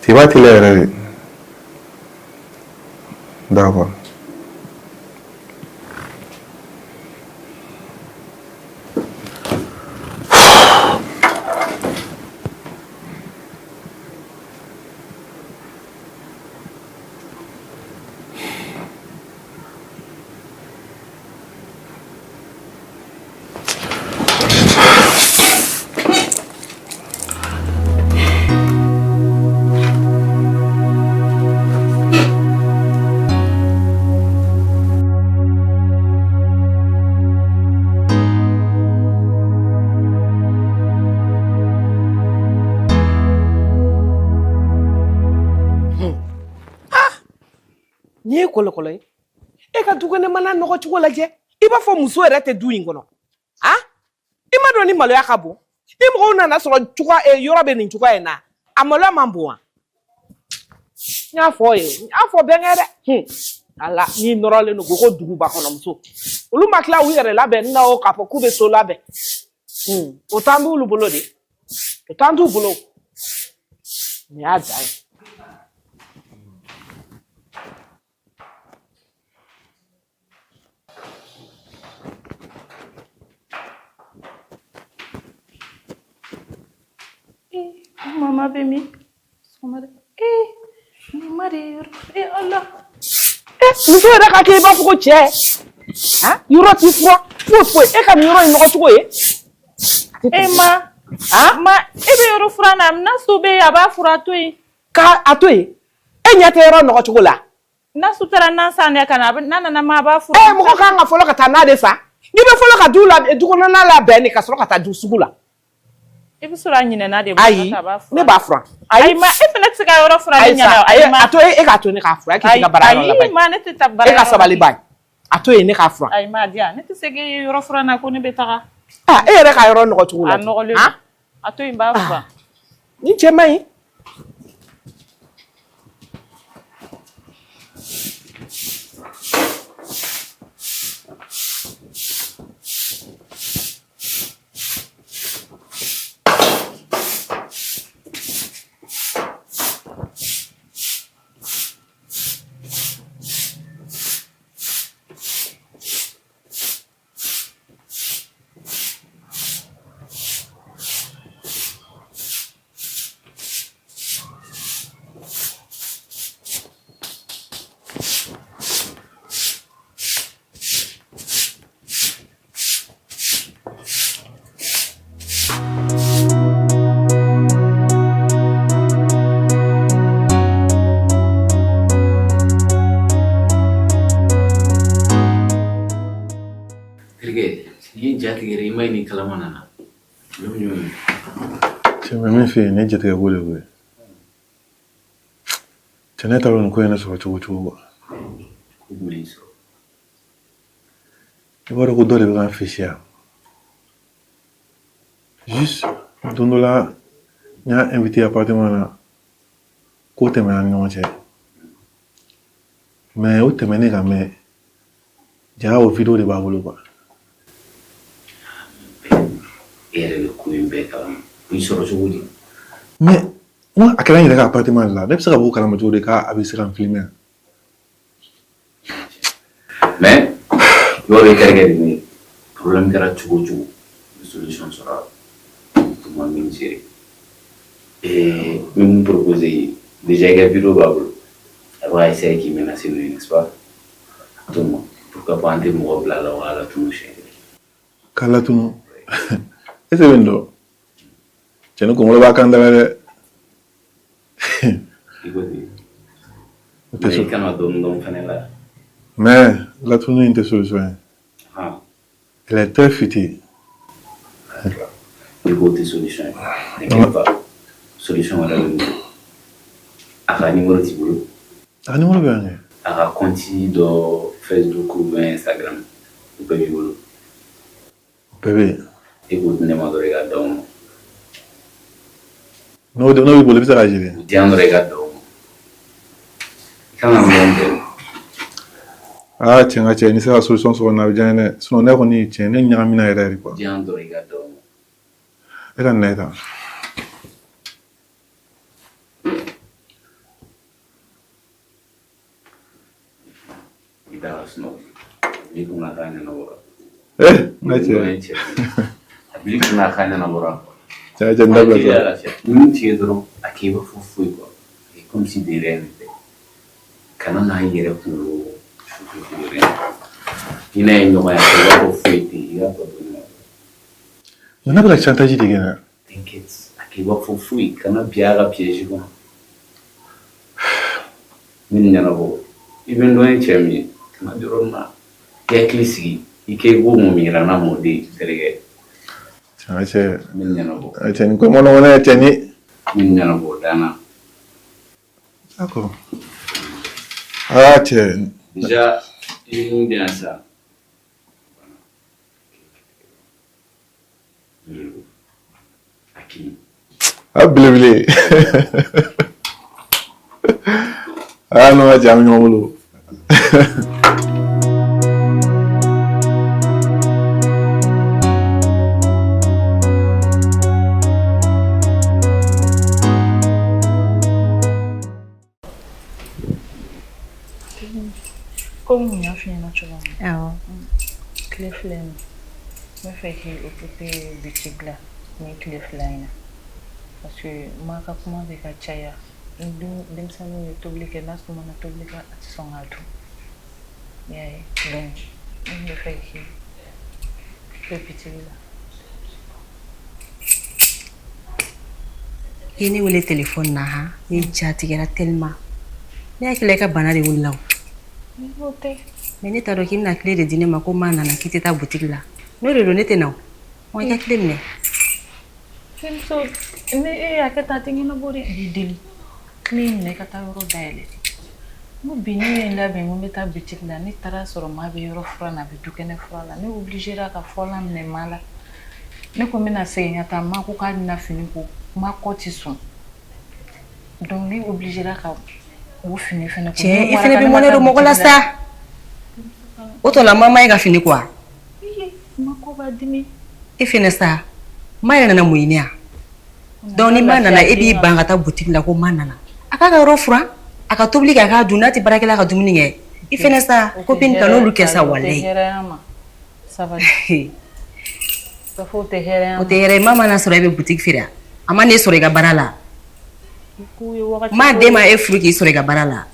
Tu vas te lever. D'accord. Ni ye kolokolo ye e ka dukɛnɛ mana nɔgɔ cogo lajɛ i b'a fɔ muso yɛrɛ tɛ du in kɔnɔ a i ma dɔn ni maloya ka bon ni mɔgɔw nana sɔrɔ yɔrɔ bɛ nin cogoya in na a maloya man bon wa n y'a fɔ ye n y'a fɔ bɛnkɛ dɛ ala n'i nɔrɔlen don ko duguba kɔnɔ muso olu ma tila u yɛrɛ labɛn na o k'a fɔ k'u bɛ so labɛn o t'an b'olu bolo de o t'an t'u bolo nin y'a dan ye. Mama bɛ min? Mama de yɔrɔ. Allah. Muso yɛrɛ ka kɛ i b'a fɔ ko cɛ yɔrɔ ti fura foyi e ka nin yɔrɔ in nɔgɔ cogo ye. Ma e bɛ yɔrɔ fura na na so bɛ yen a b'a fura to yen. K'a to yen e ɲɛ tɛ yɔrɔ nɔgɔ cogo la. Na su taara nan san ne ka na n'a nana ma a b'a fura. Mɔgɔ kan ka fɔlɔ ka taa n'a de sa n'i bɛ fɔlɔ ka du kɔnɔna labɛn de ka sɔrɔ ka taa du sugu la. I bɛ sɔrɔ a ɲinɛna de bɔ ayi ne b'a fura ayi ma e fana tɛ se ka yɔrɔ fura ne ɲɛna ayi a to e k'a to ne k'a fura e k'i ka baara yɔrɔ la ayi ma ne tɛ taa baara e ka sabali ba ye a to yen ne k'a fura ayi ma diya ne tɛ se k'i yɔrɔ fura na ko ne bɛ taga e yɛrɛ ka yɔrɔ nɔgɔ cogo la a nɔgɔlen don a to yen b'a fura ni cɛ man ɲi. Min fɛ yen ne jatigɛ ko de koyi cɛ ne taara nin ko in ne sɔrɔ cogo cogo i b'a dɔn ko dɔ de bɛ k'an fisiya juste don dɔ la n y'a invité appartement na k'o tɛmɛna an ni ɲɔgɔn cɛ mais o tɛmɛnen kan mɛn ja o vidéo de b'a bolo quoi. E yɛrɛ bɛ ko in bɛɛ kalama i sɔrɔ cogo di. Mais moi a kɛra n yɛrɛ ka appartement la ne bɛ se ka bɔ kalama cogo di k'a bɛ se ka n filmer. Mais yɔrɔ bɛ kɛrɛkɛ de ye problème kɛra cogo o cogo ni solution sɔrɔ tuma min seri min mun proposé ye déjà i ka vidéo b'a bolo a b'a essayer k'i menacer n'o ye n'est-ce pas donc pourquoi pas an tɛ mɔgɔ bila a la o k'a latunu siɲɛ kelen. K'a latunu e se bɛ nin dɔn cɛ ni kɔngɔ b'a kan da la dɛ. I ko ten mais i kana dɔɔnin dɔn fɛnɛ la. Mais latunu in tɛ solution ye. Elle est très futile. Il faut des solutions. T'inquiète pas. Solution à la bonne. À la numéro de boulot. À numéro bien. À la compte de Facebook ou Instagram. Ou pas du boulot. Bébé. Écoute, ne m'a donné qu'à dormir. Non, il faut le faire agir. Tiens, on regarde dormir. Quand on me Ah, tiens, ni c'est la solution sur on a bien. Sinon, on est revenu, tiens, il y a un mineur quoi. tiens, on regarde dormir. Et là, n'est pas. Il a snow. Il qu'on a gagné na bora. Nache. Il qu'on a gagné na bora. Tiens, tiens, d'abord. Nous tiens donc à qui va fouiller quoi. Et comme si des rêves. Quand on a hier pour il a une oreille pour fouiller. Il a pas de. On a pas de chantage de gars. T'inquiète. À qui va fouiller. Quand on bien à piéger quoi. Minna na bo. Even though it's me. Quand on roma. Qu'est-ce il que vous me mirez na modi derrière. Tiens, Minna na bo. tiens, comment on a tiens. Minna na bo dana. D'accord. Ah, tiens. Déjà, il nous dit ça. Aqui. Ah, blé. Ah, non, j'ai un boulot. Comme on a fini naturellement. Ah Clé flemme. Je fais occuper le boutique là, mais clé flemme. Parce que moi, quand je avec la chaya, je me t'oblige à nas comme on a t'oblige à son alto. Mais donc, je fais le boutique là. Ini wele téléphone na ha, ni jati kera tellement. Ni akile ka bana de wula. Mais ni taro kim na clé de dîner ma ko mana na kiti ta boutique là. No le donner te na. On ya clé ne. So, mais à quel temps tu n'as pas dit clé ne ka ta euro daile. Mo bini la be mo meta boutique là ni tara soro ma be euro fra na be dukene fra la. Ni obligé ra ka fola ne mala. Ne ko mena senya ta ma ko ka na fini ko ma koti son. Donc ni obligé ra ka wo fini fini ko. Tiens, il fait be monero mo ko la sa. Oto la mama e ga fini quoi. Ma ko ba dimi. Il fait ça. Ma yana na muinia. Donc ni ma nana e bi banga ta boutique la ko manana. Aka ga ro fra, aka tobli ga ka dunati barakela ga dumuni nge. Il fait ça. Copine kanu lu ke sa walai. Ça va. Ça faut te here. O te here mama na soro be boutique fira. Ama ne soro ga barala. Ma de ma e fru ki soro ga barala.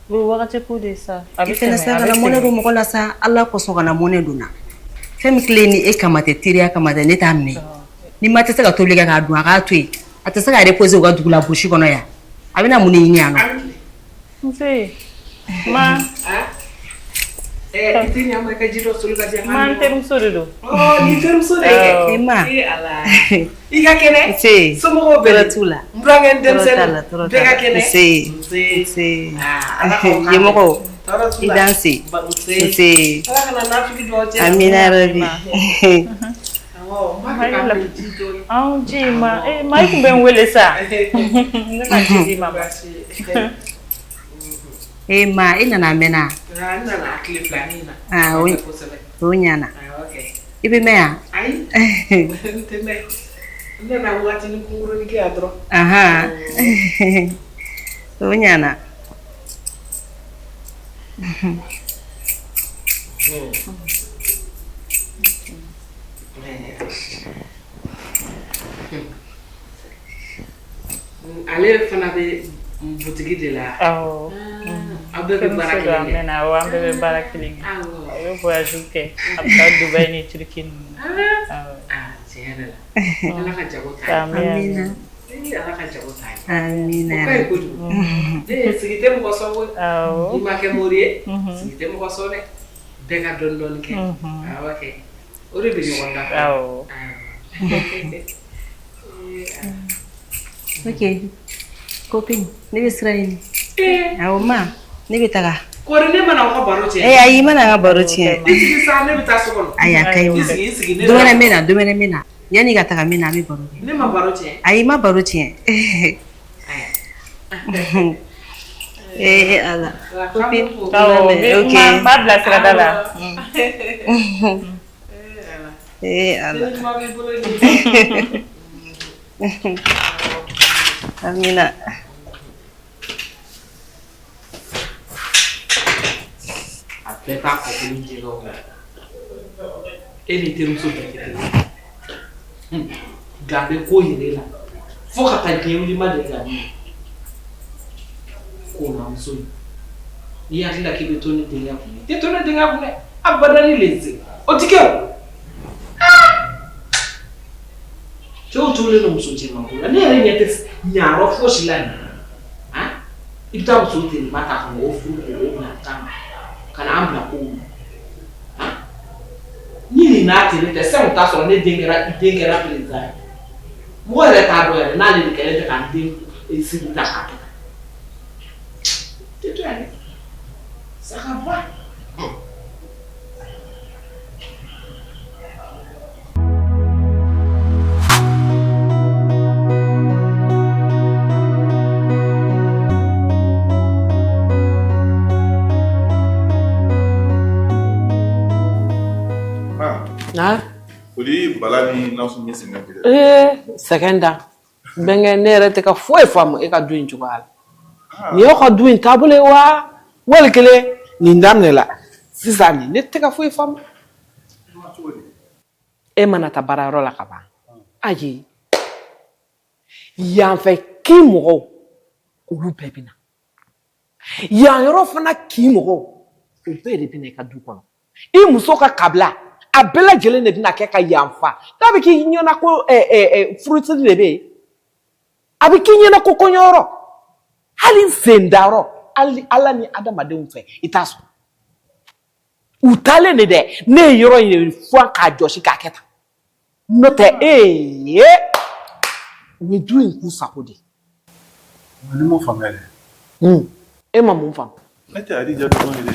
Oui, wakati ko de ça. Avec ça na mone do mo ko la sa Allah ko so kana mone duna. Femi kleni e kamate tiria kamate ne ta me. Ni mate se ka tobli ga ka dun aka tui. Ate se ka reposer ga dugula bushi kono ya. Abina muni yin ya no. Nse. Ma. Itinya ma ka jiro sulu ka jama. Man terum sodo. Oh, ni terum sodo ke. Ma. Allah. Iga kene? Nse. Somo go bele tula. Mbrangen dem sen. Bega kene? Nse. Nse. Yemoko. Idansi. Nse. Ala kana na fi do je. Amina rabi. Oh, ma ka la jito. Ah, jima. Ma ku ben wele sa. Nga jima ba. Ma ina na mena. Na na clip la ni na. Ah, oui. Onyana. Ah, okay. Ibe mea. Ai. Tene. Na wati ni kunguru ni ke adro. Aha. Onyana. Ale fana be boutique de la. Ah. Abe barakeli. Na wa abe barakeli. Ah. Yo voyage ke. Abda Dubai ni Turquie. Ah, tiens là. Ala ka jago ta. Amina. Ala ka jago ta. Amina. Kai kudu. Sigite mo so. Ah. Di make morie. Sigite mo so ne. Bega don don ke. Ah, okay. Ore be yo wanda. Ah. Ok. Copine, ne be sira ni. Awo ma, ne be taga. Kori ne mana ka baro cɛ. Ayi mana ka baro cɛ. Sigi sa ne bɛ taa so kɔnɔ. Ayi a ka ɲi. Sigi ne. Dumuni bɛ na. Yani ka taga min na an bɛ baro kɛ. Ne ma baro cɛ. Ayi ma baro cɛ. Ala. Ok. Ma bila sirada la. Ala. Amina. Bɛɛ t'a fɔ ko ni jɛgɛw la e ni terimuso bɛɛ kɛ kelen nka a bɛ ko yɛrɛ la fo ka taa diɲɛ wuli ma deli ka min ko namuso in n'i hakili la k'i bɛ to ne denkɛ kun i tɛ to ne denkɛ kun dɛ abada ni leze o ti kɛ o cɛw turulen don muso cɛman ko la ne yɛrɛ ɲɛ tɛ ɲayɔrɔ fosi la nin i bɛ taa muso terima ta ka mɔgɔw furu k'o bila tan kana an bila ko ni nin n'a tɛ ne tɛ sɛn t'a sɔrɔ ne den kɛra président ye mɔgɔ yɛrɛ t'a dɔn yɛrɛ n'ale de kɛlen tɛ k'an den sigi ta k'a kɛ tɛ to yan dɛ ça ka bɔ Odi bala ni nasu ni singa bi. Second bɛnkɛ ne yɛrɛ tɛ ka foyi faamu e ka du in cogoya la nin y'aw ka du in taabolo ye wa wali kelen nin daminɛ la sisan nin ne tɛ ka foyi faamu e mana taa baarayɔrɔ la ka ban ayi yan fɛ k'i mɔgɔw olu bɛɛ bɛ na yan yɔrɔ fana k'i mɔgɔw o bɛɛ de bɛ na i ka du kɔnɔ i muso ka kabila a bɛɛ lajɛlen de bɛna kɛ ka yanfa n'a bɛ k'i ɲɛna ko furusiri de bɛ yen a bɛ k'i ɲɛna ko kɔɲɔyɔrɔ hali sen dayɔrɔ hali ala ni adamadenw fɛ i t'a sɔrɔ u taalen de dɛ ne ye yɔrɔ in fɔ k'a jɔsi k'a kɛ tan n'o tɛ u ye du in k'u sago de. Ne m'o faamuya dɛ. E ma mun faamu. Ne tɛ Adija dɔn n'o ye dɛ.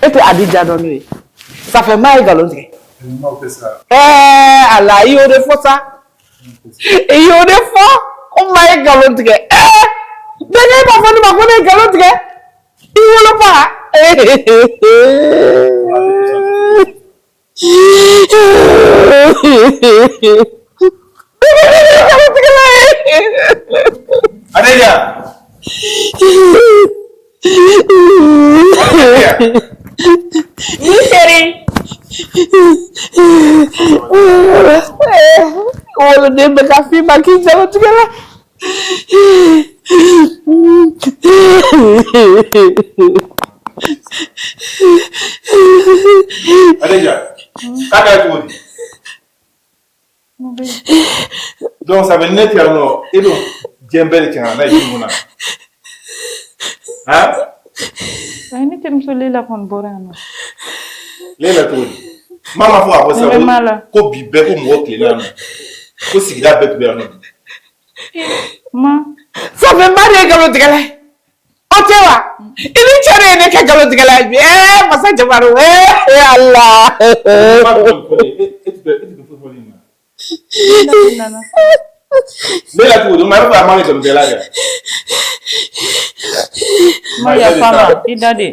E tɛ Adija dɔn n'o ye. Ça fait mal galon tigɛ. Ala i y'o de fɔ sa. I y'o de fɔ ko maa ye galon tigɛ. Bɛnkɛ b'a fɔ ne ma ko ne ye galon tigɛ. I wolo pa. Adija. Ni chérie. Woloden bɛ ka f'i ma k'i galon tigɛ la. Adija, k'a kɛra cogo di? Donc ça veut dire que alors, et donc, Djembel qui en a eu mon hein? Ini terimuso Lela kon bɔra yan nɔ. Lela cogo di? Mama fɔ a ko sa ko bi bɛɛ ko mɔgɔ tilenna nɔ ko sigida bɛɛ tun bɛ yan nɔ. Ma. Ça fait mal ye galon tigɛ la ye. O tɛ wa? I ni cɛ de ye ne kɛ galon tigɛ la ye bi. Masa Jabaru Ala. Lela cogo di? Maa yɛrɛ a ma kɛ galon tigɛ la yɛrɛ. Ma yafa ma i da de.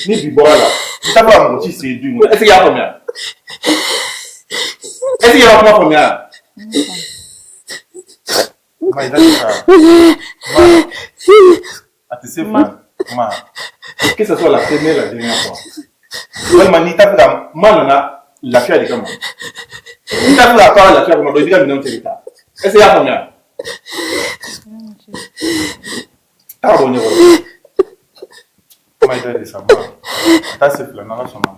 Ni bi bɔra la i t'a fɔ a mɔgɔ si sigi du in kɔnɔ est-ce que i y'a faamuya? Est-ce que i y'a kuma faamuya? Ma i da tɛ ka a tɛ se fila ma que ce soit la première la dernière fois walima n'i t'a fɛ ka ma nana lafiya de kama n'i t'a fɛ ka baara lafiya kama dɔn i b'i ka minɛnw cɛ ka taa est-ce que i y'a faamuya? Taa bɔ ɲɛkɔrɔ. Ma ida de sama. Ta se fila na sɔnna.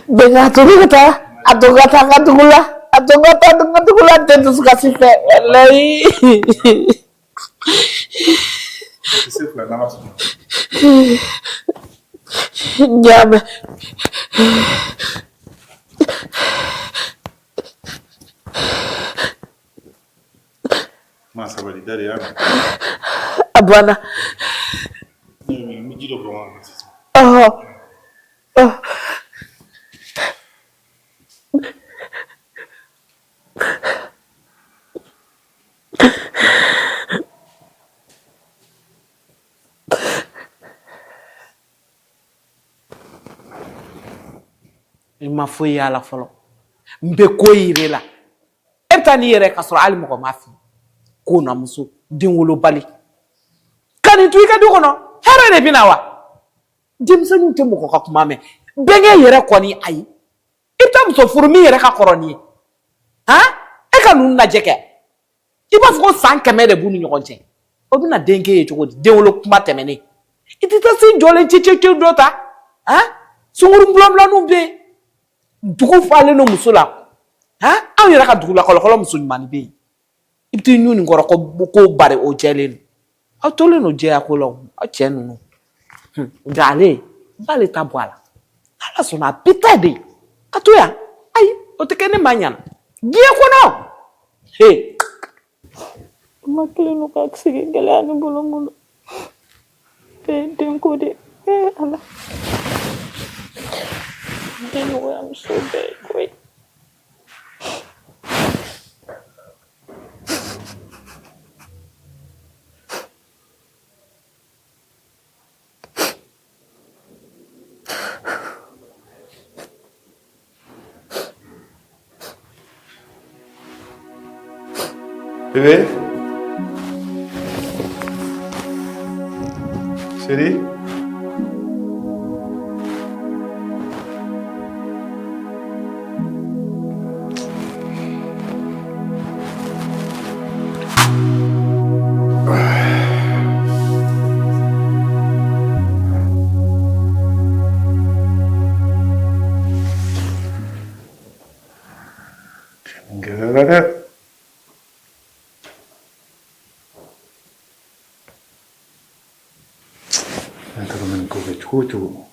Bɛnkɛ a to ka taa a to ka taa ka dugu la a to ka taa ka dugu la tɛ dusukasi fɛ walayi. Ta se fila na sɔnna. Ɲaamɛ. Ma sabali da de y'a mɛn. A banna. Mi ji dɔ I ma foyi y'a la fɔlɔ n bɛ ko yir'e la e bɛ taa n'i yɛrɛ ka sɔrɔ hali mɔgɔ ma f'i ko namuso den wolobali ka nin to i ka du kɔnɔ hɛrɛ de bɛ na wa denmisɛnninw tɛ mɔgɔ ka kuma mɛn bɛnkɛ yɛrɛ kɔni ayi i bɛ taa muso furu min yɛrɛ ka kɔrɔ nin ye e ka ninnu lajɛ kɛ i b'a fɔ ko san 100 de b'u ni ɲɔgɔn cɛ o bɛna denkɛ ye cogo di den wolo kuma tɛmɛnen i tɛ taa se jɔlen cece dɔ ta sunkuru bulonbulɔninw bɛ yen dugu falen no muso la anw yɛrɛ ka dugu la kɔlɔkɔlɔ muso ɲuman bɛ yen i bɛ t'i ɲu nin kɔrɔ ko bari o jɛlen don aw tolen don jɛya ko la aw cɛ ninnu nka ale b'ale ta bɔ a la ala sɔnna a bɛ taa de ka to yan ayi o tɛ kɛ ne ma ɲana diɲɛ kɔnɔ ma kelen no ka sigi gɛlɛya ni bolo mun bɛɛ denko de ala den nɔgɔya muso bɛɛ koyi Bébé? Chérie? Cucu.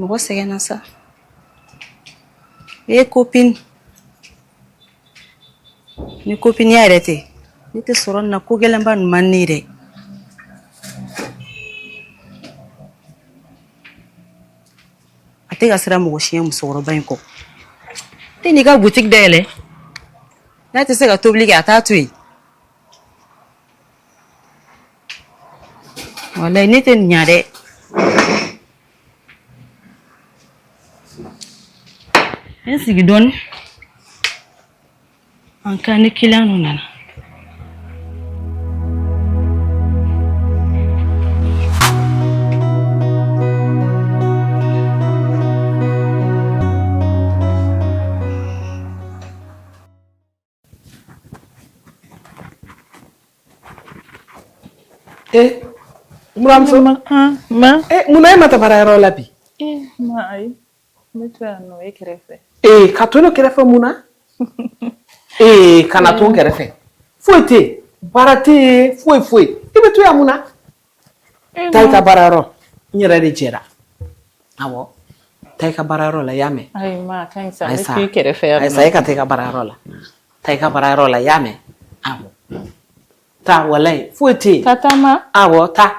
Mɔgɔ sɛgɛnna sa e copine ni copine yɛrɛ tɛ ne tɛ sɔrɔ nin na ko gɛlɛnba ninnu man ne dɛ a tɛ ka siran mɔgɔ siɲɛ musokɔrɔba in kɔ tɛ n'i ka boutique dayɛlɛ n'a tɛ se ka tobili kɛ a t'a to yen walayi ne tɛ nin ɲa dɛ n sigi dɔɔni an ka ni client dɔ nana Muramuso munna e ma taa baarayɔrɔ la bi ma ayi ne to yan nɔ e kɛrɛfɛ ka to ne kɛrɛfɛ mun na kana to n kɛrɛfɛ foyi tɛ yen baara tɛ yen foyi i bɛ to yan mun na taa i ka baarayɔrɔ n yɛrɛ de jɛra awɔ taa i ka baarayɔrɔ la i y'a mɛn ayi ma ka ɲi sa ne to i kɛrɛfɛ yan ayisa e ka taa i ka baarayɔrɔ la taa i ka baarayɔrɔ la i y'a mɛn awɔ taa walayi foyi tɛ yen ka taa ma awɔ taa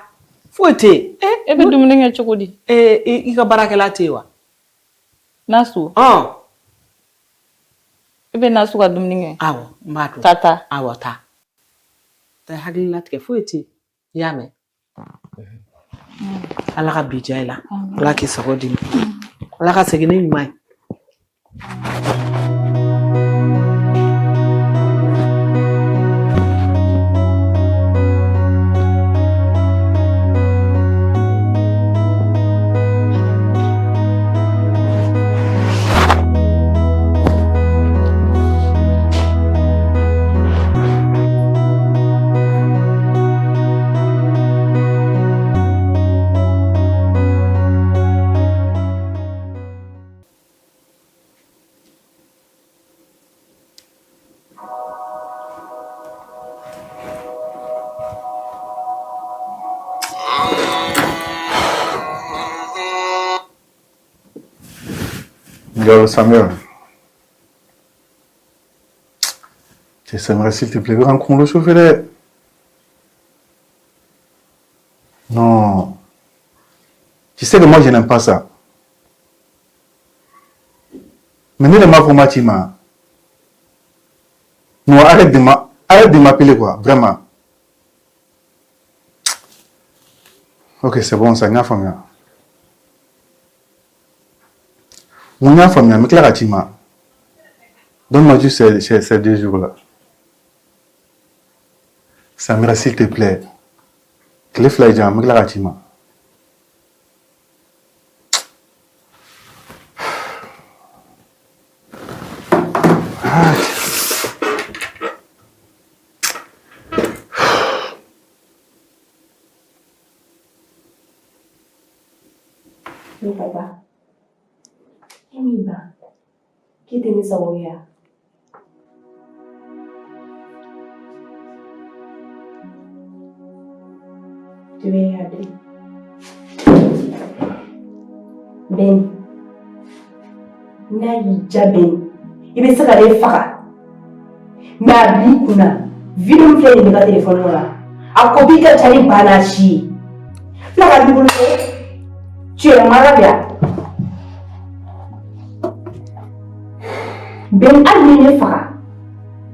foyi tɛ yen e bɛ dumuni kɛ cogo di i ka baarakɛla tɛ yen wa Nasu e bɛ Nasu ka dumuni kɛ awɔ n b'a dɔn ka taa awɔ taa taa hakilila tigɛ foyi tɛ yen i y'a mɛn ala ka bi diya i la ala k'i sago di ala ka segin ni ɲuman ye Girl, Samuel. Tu aimerais, s'il te plaît, rencontrer le chauffeur. Non. Tu sais que moi, je n'aime pas ça. Mais ne m'a pas matima. Non, arrête de m'appeler, quoi, vraiment. Ok, c'est bon, ça, n'a famille. On a famille, mais Clara Tima. Donne-moi juste ces 2 jours-là. Samira, s'il te plaît. Clé Flaïdjan, mais Clara Tima. No, papa. Emiba. Kita ni sawoya. Tu veux regarder? Ben. Na yija Ben. Ibe saka de faka. Na bi kuna. Video mfanye ni ka telefoni wala. Akobika chani banashi. Plaka dibulu. Tu es malade. Ben almine fara.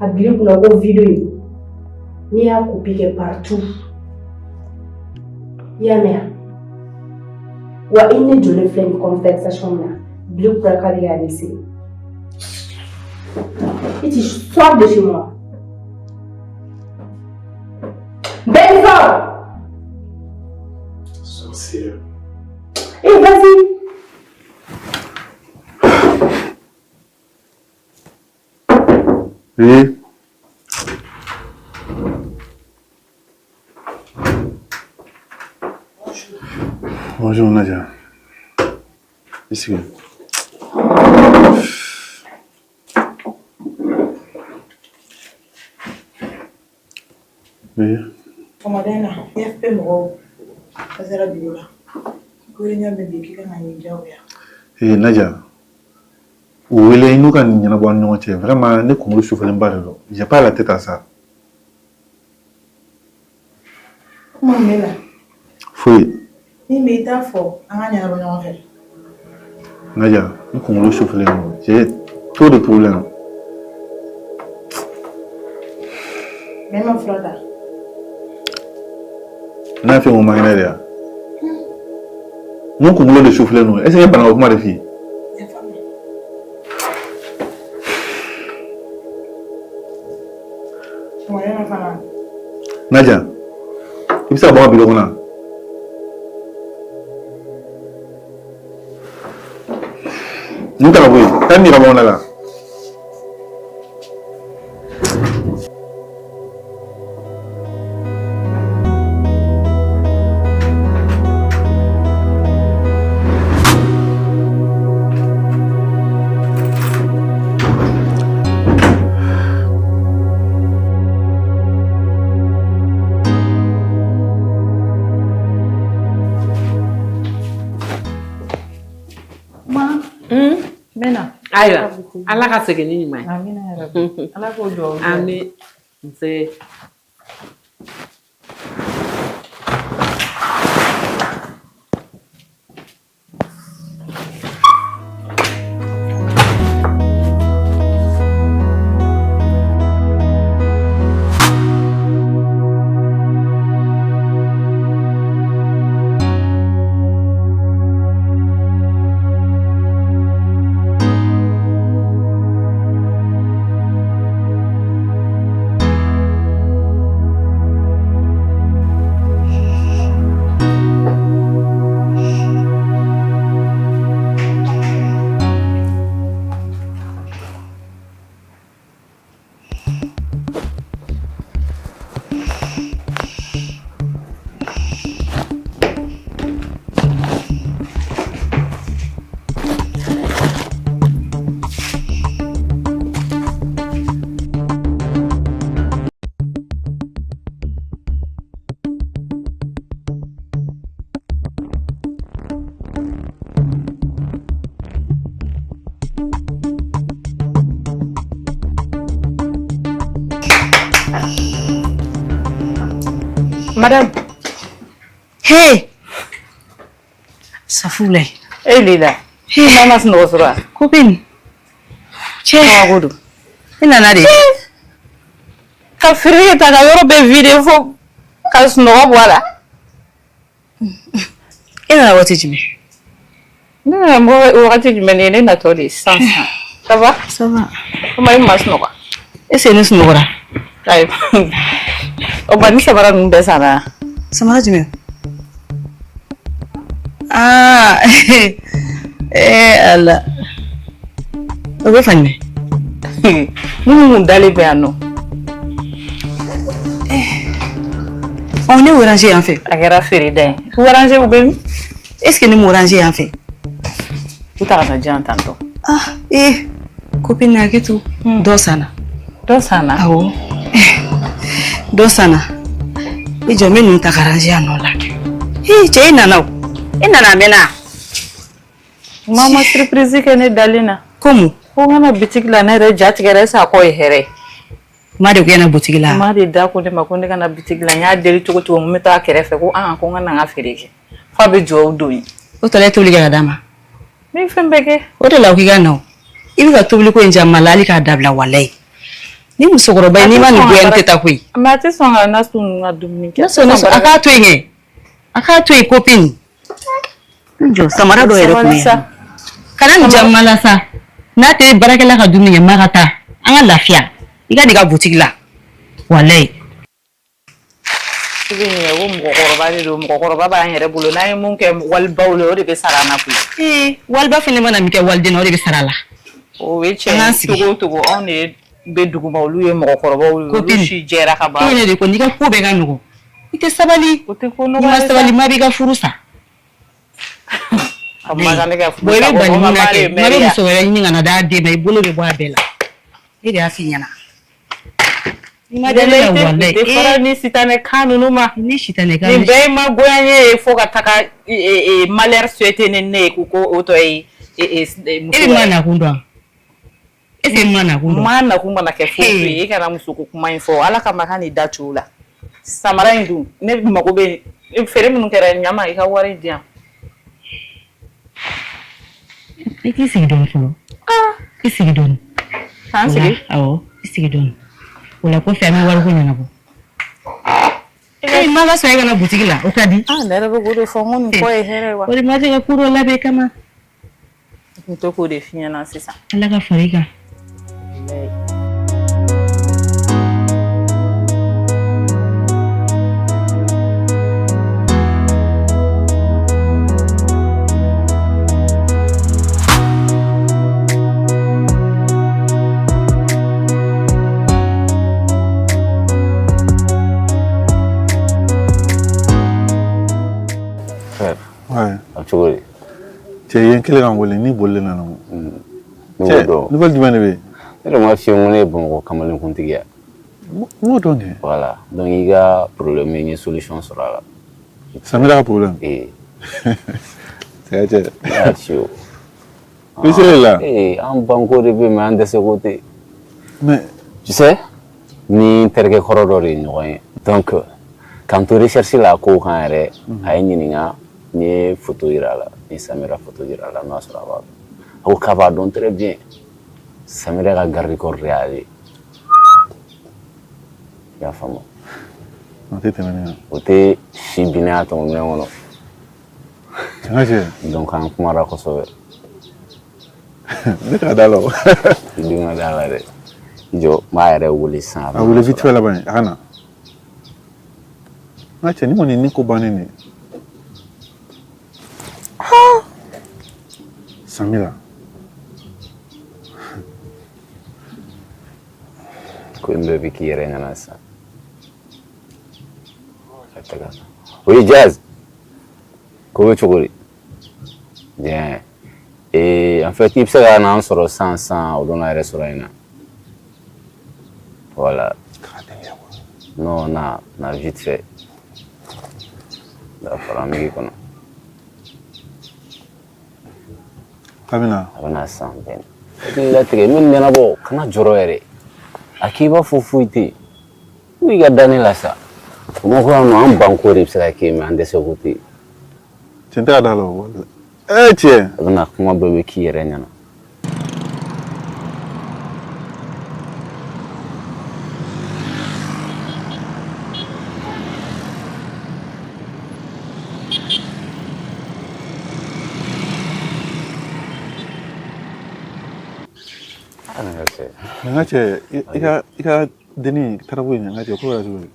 Abili kuna go vidéo ni a copié partout. Yamea. Wa ine jole flame conversation na. Bleu pour la réaliser. Et tu sors de chez moi. Ben sors. Sorcière. Eh, vas-y. Oui. Bonjour Nadia. Ici. Oui. Komadana, FP mo. Azara bilola. Kuenya bebeki kana nyinjawo ya. Nadia. Où est nous quand il y en a bon non tiens vraiment ne comme le souffle en j'ai pas la tête à ça. Comment mela? Fouille. Ni meta fo anganya na bonyo fait. Nadia, nous comme le souffle j'ai trop de problèmes. Même flota. N'a fait mon mari nous comme le souffle nous est-ce qu'il y a pas un de fille? Nadia, il faut savoir bien qu'on a. Nous t'avons vu, t'as mis la bonne là. Ayiwa ala ka segin ni ɲuman ye Amina yarabi. Ala k'o duwawu kɛ. Ami nse Madame. Hey! Safoulay. Eh Lila. Mama snozra. Copine. Che. Agudu. Ina na de. Ka firi ta ga yoro be video fo. Ka sno wala. Ina na wati jimi. Na mo wakati jimene ne na toli sansa. Ça va? Ça va. Comment il marche non? Ese ni snogora. Ay. O bani sabara nbe sana. Samara jimi. Ah. Allah. Obe fanne. Mun dale be ano. On est orange en fait. Agara ferida. Orange ou ben? Est-ce que ni orange en fait? Tout à la janta tanto. Ah, copine na kitu. Dosana. Dosana. Awo. Dosana. Ijo menu takaranje anola. Je ina na. Ina na mena. Mama surprise ke ne dalina. Como? Ko ngana bitik la ne re jati gere sa ko here. Made ko yana boutique la. Made da ko de makonde kana bitik la nya deli to ko mo meta kere fe ko an ko ngana nga fereke. Fa be jo doyi. O tole to liga dama. Mi fembeke. O de la ukiga no. Ibi ka tobili ko nja malali ka dabla walai. Ni musokoro bay ni mani buente takui. Ma te songa na sun na dumni. Naso aka to yenge. Aka to copine. Njo samara do ere kuma. Kana njamala sa. Na te barakela ka dumni magata. Anga lafia. Iga diga boutique la. Walai. Ibini wo mukokoroba ni do mukokoroba ba nyere bulo na mun ke walba ulo de be sarana pu. Walba fini mana mike walde no de be sarala. O we che tugo on e be duguma olu ye mukokoroba ulu shi jera ka ba. Ine de ko ndiga ko be ga nugo. Ite sabali. O te ko no ba sabali ma biga furusa. Amma ga ne ga furusa. Boy be bani na ke. Ma be so re nyinga na da de na ibolo be bo abela. Ide afinyana. Ni fara ni sitane kanu numa ni sitane kanu ni be ma goyanye foka taka malheur souhaité ne kuko oto mana kundwa mana kundwa mana kumba na kefu kana musuku kuma info ala kama kani datula samara indu ne magobe fere mun kera nyama ika wari dia iki don fo isi don hansi awo isi don wala ko fami war ko nyana ko ma ba so ya na boutique la o kadi ne rebe go do fo mon ko e here wa o ma te kuro la be kama to ko de finya na sisa ala ka farika Actually, Tiens, quel est l'anglais ni bolé na non. Nouvelle du mané. Et moi si on est bon comme le contigia. Moi donc. Voilà. Donc il y a problème une solution sur là. Ça me a problème. Et c'est Atio. Oui, c'est là. Et en banco de mais en de ce côté. Mais tu sais, ni terke corridori noy. Donc quand tu recherches la co quand elle ay ninga ni photo irala, ni Samira photo irala no sera ba. Au cava donc très bien. Samira ga garder corps réel. Ya famo. on t'était mené. Ote shibina to me wono. Donc en kumara ko so. Ne ka dalo. Dinga dala de. Jo ma ere wuli san. Ah wuli vite fait là-bas, ana. Ah tiens, ni mon ni ko banene. Ah. Samira. Ko imbe bikire ngana sa. Oui, Jazz. Comment tu veux? Bien. Et en fait, il s'est un sur 100 au don restaurant. Voilà. Non, on a vite fait. D'accord, amigo. Kamina. Abana san ben. La tege min nena bo kana joro ere. Akiba fufuiti. Wi ga Daniela sa. Comment on banco de ça qui m'a de ce côté. Tu entends dans l'eau. Eh tiens. On a comment bébé qui est rien. Ngache ika deni tarabu ni ngache ko la jouer.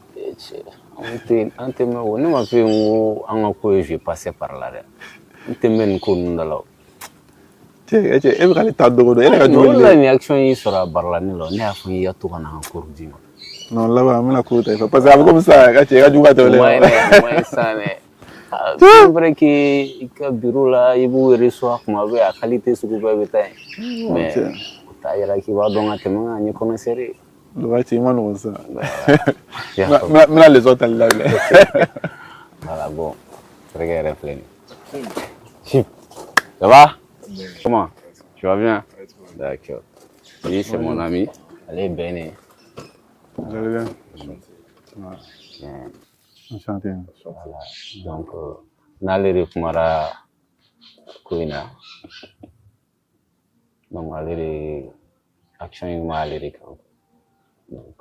Ante me woni ma fi ngo anga ko je passer par là. Ante men ko ndala. Che e ka ta dogo do e ka jouer. La ni action yi sera barla ni lo ne afu ya to kana ko di. Non là ba mena ko ta parce que comme ça ngache ka juga to le. Ouais ça ne. C'est vrai que ka bureau la ibu reçoit kuma be a qualité su ko be tay. Mais tayara ki wa donga tema ni connaisseur. Le bâtiment non ça. Mais les autres là. Voilà bon. Regarde réfléchir. Chip. Ça va? Comment? Tu vas bien? D'accord. Lui c'est mon ami. Allez Béné. Vous allez bien? Enchanté. Voilà. Donc nalere kumara kuina. Donc alere action yi ma alere kan. Donc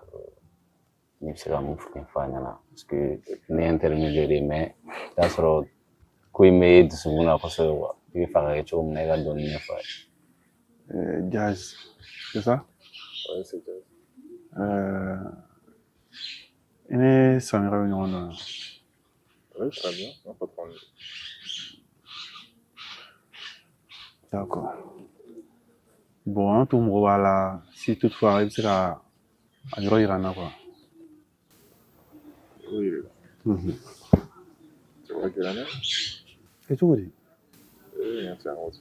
ni sera mon frère fanyana parce que ni intermédiaire mais ça sera ko me de sunguna ko so wa bi fa ga cho me ga don ne fa Jazz c'est ça? Ouais, c'est Jazz. Ini Samira Nyona. Oui, très bien, on peut prendre. D'accord. Bon, tout le monde voilà, si toutefois il sera à Irana quoi. Oui. Tu vois qu'il en a? Et tu dis? Oui, c'est un autre.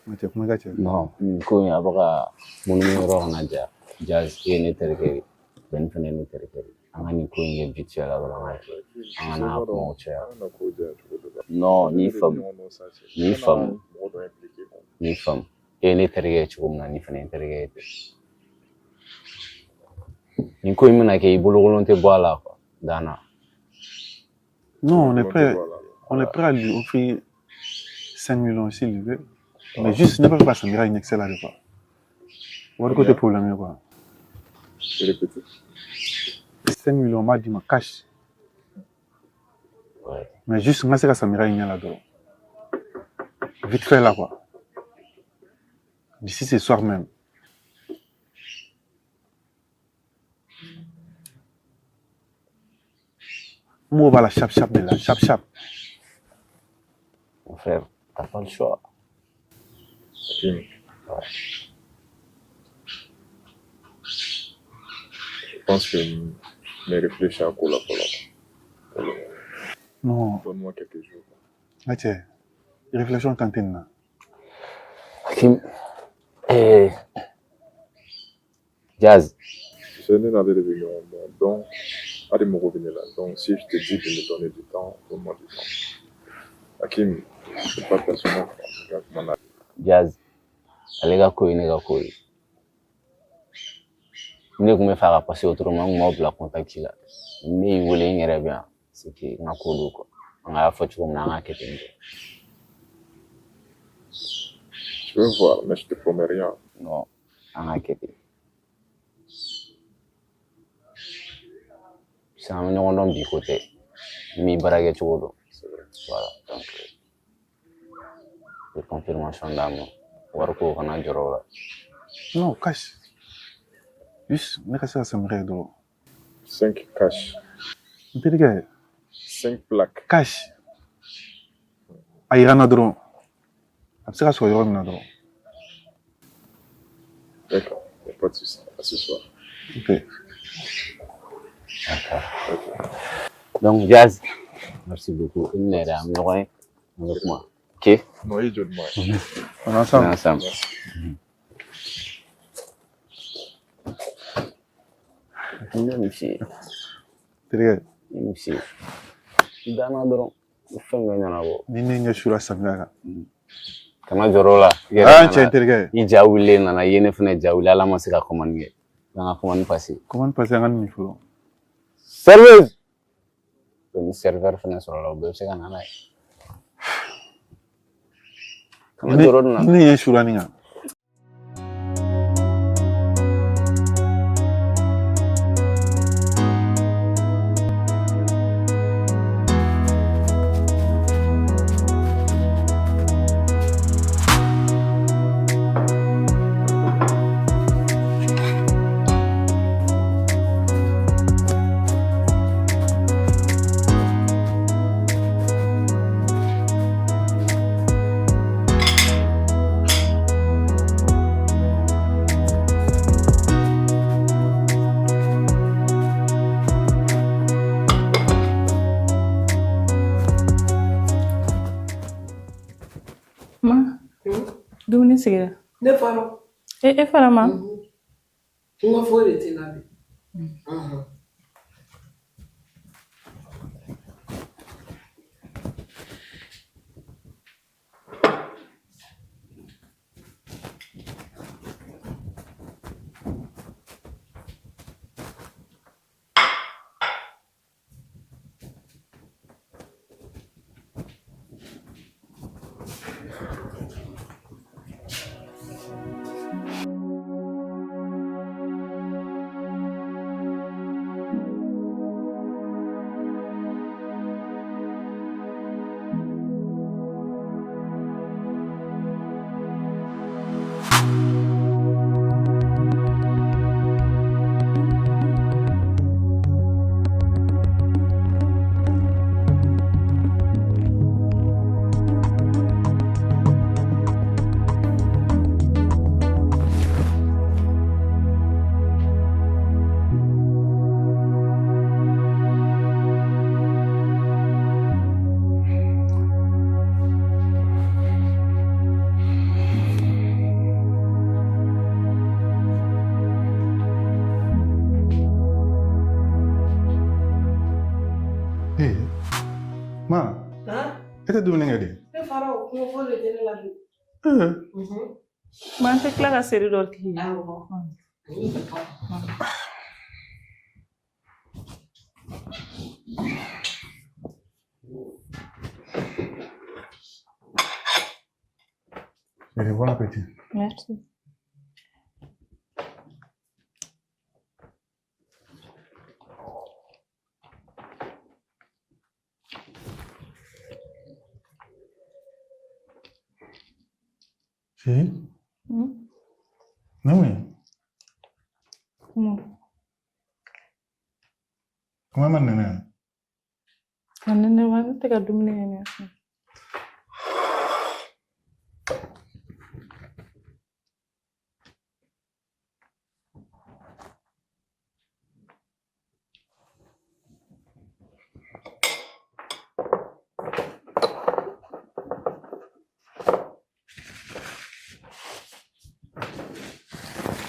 Mais tu comment tu? Non, ko ya baka munu ro na ja Jazz ne terke ben fene ne terke amani ko ye bitya la ba amana ko cha non ni femme et ne terke chum na ni fene terke ni ko imena ke ibulugulonte boala quoi dana. Non, on est prêt à lui offrir 5 millions s'il veut. Mais juste, ne pas passer une Excel à l'époque. On va côté problème, quoi. Je répète. 5 millions, m'a dit, ma cash. Ouais. Mais juste, moi, c'est que ça m'irait une là-dedans. Vite fait, là, quoi. D'ici ce soir même. Moi, on va la chap de là, chap. Mon frère, t'as pas le choix. Ouais. Je pense que mes réfléchis encore là pour le moment. Non. Donne-moi quelques jours. Mathieu, réfléchis en cantine là. Hakim, Jazz. Je n'ai pas de réunion, donc, à de me revenir là. Donc, si je te dis de me donner du temps, donne-moi du temps. Hakim, c'est pas personnel. Jazz, allez ga koy ne ga koy. Ne ko me fara passer autrement mo bla contact là. Ne wole ngere bien, c'est que na ko do ko. Nga fa ci ko na nga kete. Je veux voir, mais je te promets rien. Non, nga kete. C'est un nom du côté. Mi barage chodo. Voilà, donc de confirmation d'amour. Warko kana jorola. Non, cash. Juste, mais qu'est-ce que ça me règle? 5 cash. 5 plaques. Cash. Aïra Nadron. Après ça, je vais Nadron. D'accord, il n'y a pas de souci. À ce soir. Ok. D'accord. Donc, Jazz, merci beaucoup. Une heure à me avec moi. Ok? Non, il est de moi. On est ensemble. On est ensemble. Merci. Merci. Dana dron. Fenga nyana bo. Nini nyashura samira. Kama jorola. Ah, tiens, tergue. I jawule nana yene fene jawule ala masika commande. Dana commande passer. Comment passer un niveau? Serveuse. Ni serveur fana sɔrɔ la o bɛɛ bɛ se ka na n'a ye. Kana jɔrɔ nin na. Ne ye surani kan. Dumuni sigira. Ne fara. E fara ma? N ka foyi de tɛ na bi. Ma, ete dumuni kɛ de? Ne fara o kungo foyi de tɛ ne la bi. Ma an tɛ tila ka seri dɔ k'i ye. Bon appétit. Merci. Chérie? Non, oui. Comment ma nana? Ma nana wa ne tɛ ka dumuni kɛ ne fɛ.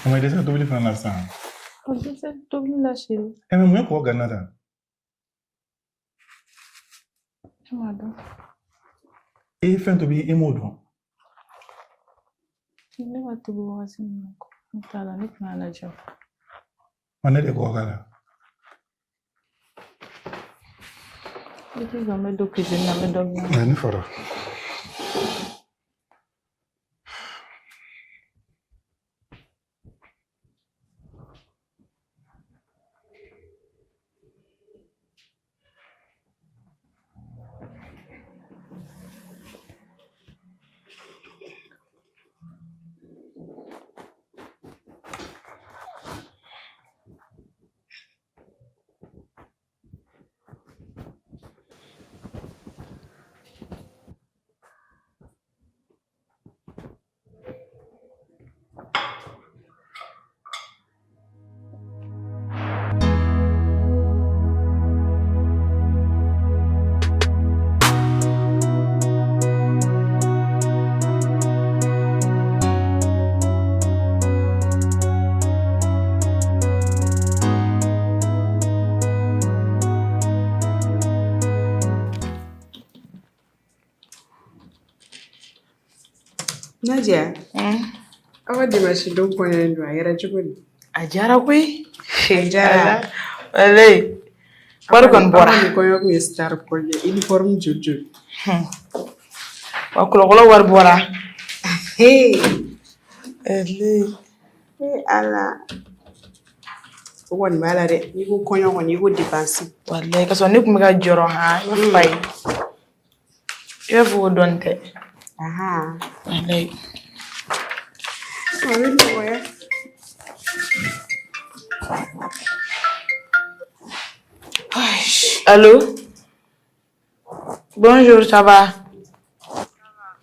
Comment est-ce que tu veux faire la sang? On peut faire dumuni la chérie. Eh mais moi quoi gagner ça? Je m'adore. Et fin to be emodo. Ne ma tubu wasi nako. Ntala ne kana na jo. Mana de ko gala. Iti ga me do cuisine na me do. Ne fara. Nadia, awa dimashi don kɔɲɔ don a yɛrɛ cogo di? A diyara koyi. A diyara. Walayi. Wari kon bora. Ko yo ko star ko uniforme jojo. Wa kolo war bora. Hey. Ele. Ala. Wani mala de ni ko konyo ko ni ko dépenser. Wallahi kaso ni kuma ga joro ha ma fay. Evo donte. Aha. Wallahi. Allô? Bonjour, ça va?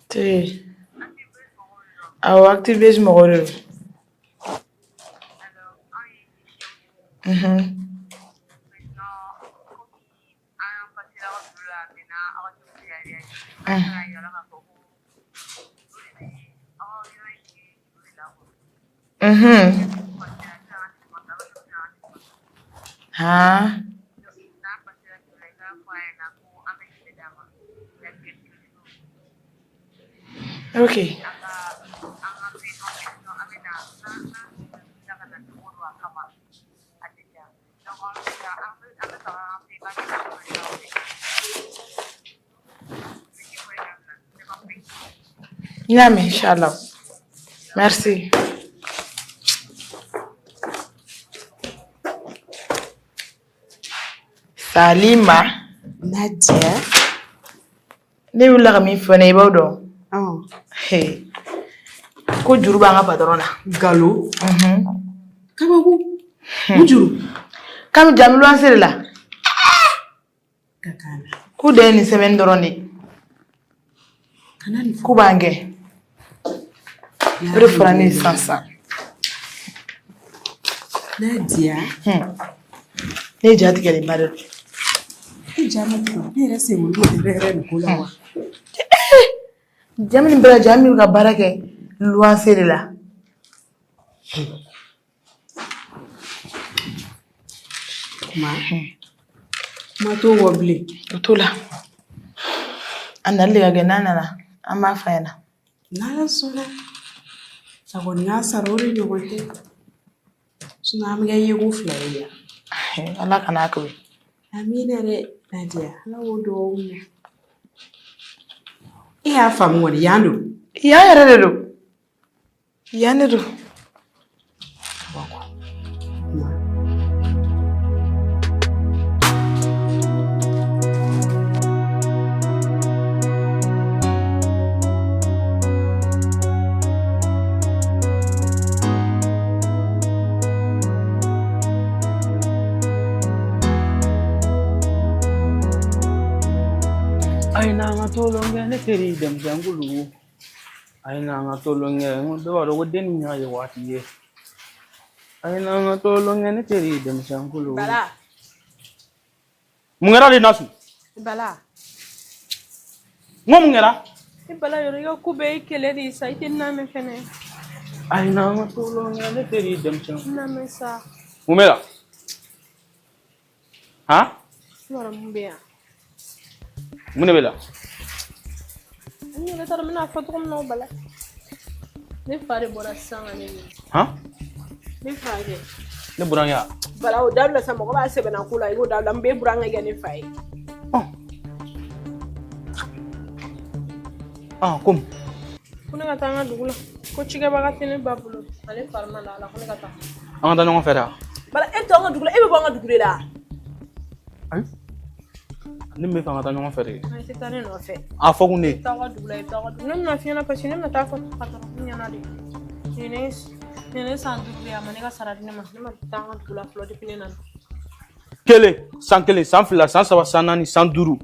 Sí. Ah, activé mon rôle. Ah. Okay. Yami, Inch'Allah. Merci. Salima. Nadia. Ne wula ka min fɔ ne i b'o dɔn. Ko juru b'an ka patron na. Galo. Kabako. Juru. Kami jami luwanse de la. K'u de ye nin sɛbɛnni dɔrɔn de. K'u b'an gɛn. O de fɔra ne ye sisan. Nadia. Ne ye ja tigɛlenba de don. Jami ko ne yɛrɛ se wolo de ko la wa. Jami bɛɛ jami ka baara kɛ luwanse de la. Ma to wobli. O to la. An nali ka gɛ n'a nana an b'a f'a ɲɛna. N'ala sɔnna. A kɔni y'a sara o de ɲɔgɔn tɛ. An bɛ kɛ yeko fila ye yan. Ala kana kɛ. Amina dɛ Nadia. Ala k'o dugawu minɛ. I y'a faamu kɔni yan don. Yan yɛrɛ de don. Yan de don. Aina nga tolonge ne teri dem jangulu. Aina nga tolonge ngodo waro wodeni nya ye wati ye. Aina nga tolonge ne teri dem jangulu. Bala. Mungera de nasu. Bala. Mungera. Bala yoro yo kube kele di sa ite na me fene. Aina nga tolonge ne teri dem jangulu. Na me sa. Mumela. Ha? Mara mbea. Mune bela. Ni le tar mina fatu kom no bala. Ne fare bora sanga ne. Ha? Ne fare. Ne buranya. Bala o dabla sama ko ba se bana kula igo dabla mbe buranga ga ne fai. Kom. Kuna ka tanga dugula. Ko chige baga tene babulo. Ale farma la la kuna ka ta. Anga ta nyonga fera. Bala e to nga dugula e be banga dugule la. Ai. Ne me fanga ta nyonga fere. Ai se tane no fe. A fogu ne. Ta ga dugula e ta ga. Nem na fiana pa sinem na ta fa ta nya na de. Nene san dugula ma ne ka saradi ne ma tanga dugula flo de pinena. Kele, san fila, san saba, san nani, san duru.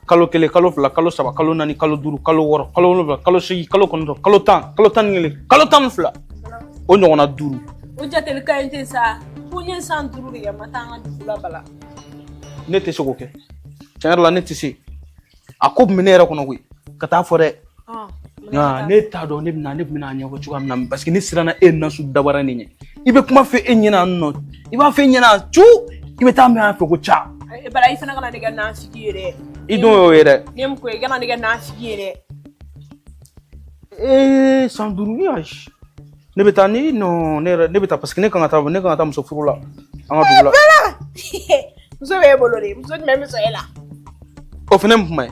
Kalo kele, kalo fila, kalo saba, kalo nani, kalo duru, kalo woro, kalo wolonwula, kalo segi, kalo kɔnɔntɔn, kalo tan ni kelen, kalo tan ni fila. O ɲɔgɔnna duuru. O jateli ka ɲi tɛ sa. Ko n ye san duuru de kɛ ma taa an ka dugu la bala. Ne tɛ se k'o kɛ. Tiɲɛ yɛrɛ la ne tɛ se. A ko bɛ ne yɛrɛ kɔnɔ koyi. Ka taa fɔ dɛ. Nka ne t'a dɔn ne bɛna ɲɛfɔ cogoya min na parce que ne siranna e nasu dabara ne ɲɛ. I bɛ kuma fɛ e ɲɛna nɔ. I b'a fɛ e ɲɛna cu. I bɛ taa mɛn a fɛ ko ca. Bala i fana kana ne kɛ nansigi ye dɛ. I dun y'o ye dɛ. Ne mu ko i kana ne kɛ nansigi ye dɛ. San duuru ayi. Ne bɛ taa ni non ne bɛ taa parce que ne kan ka taa muso furu la. An ka dugu la. muso b'e bolo de muso jumɛn bɛ sɔn e la O fana mun kuma ye?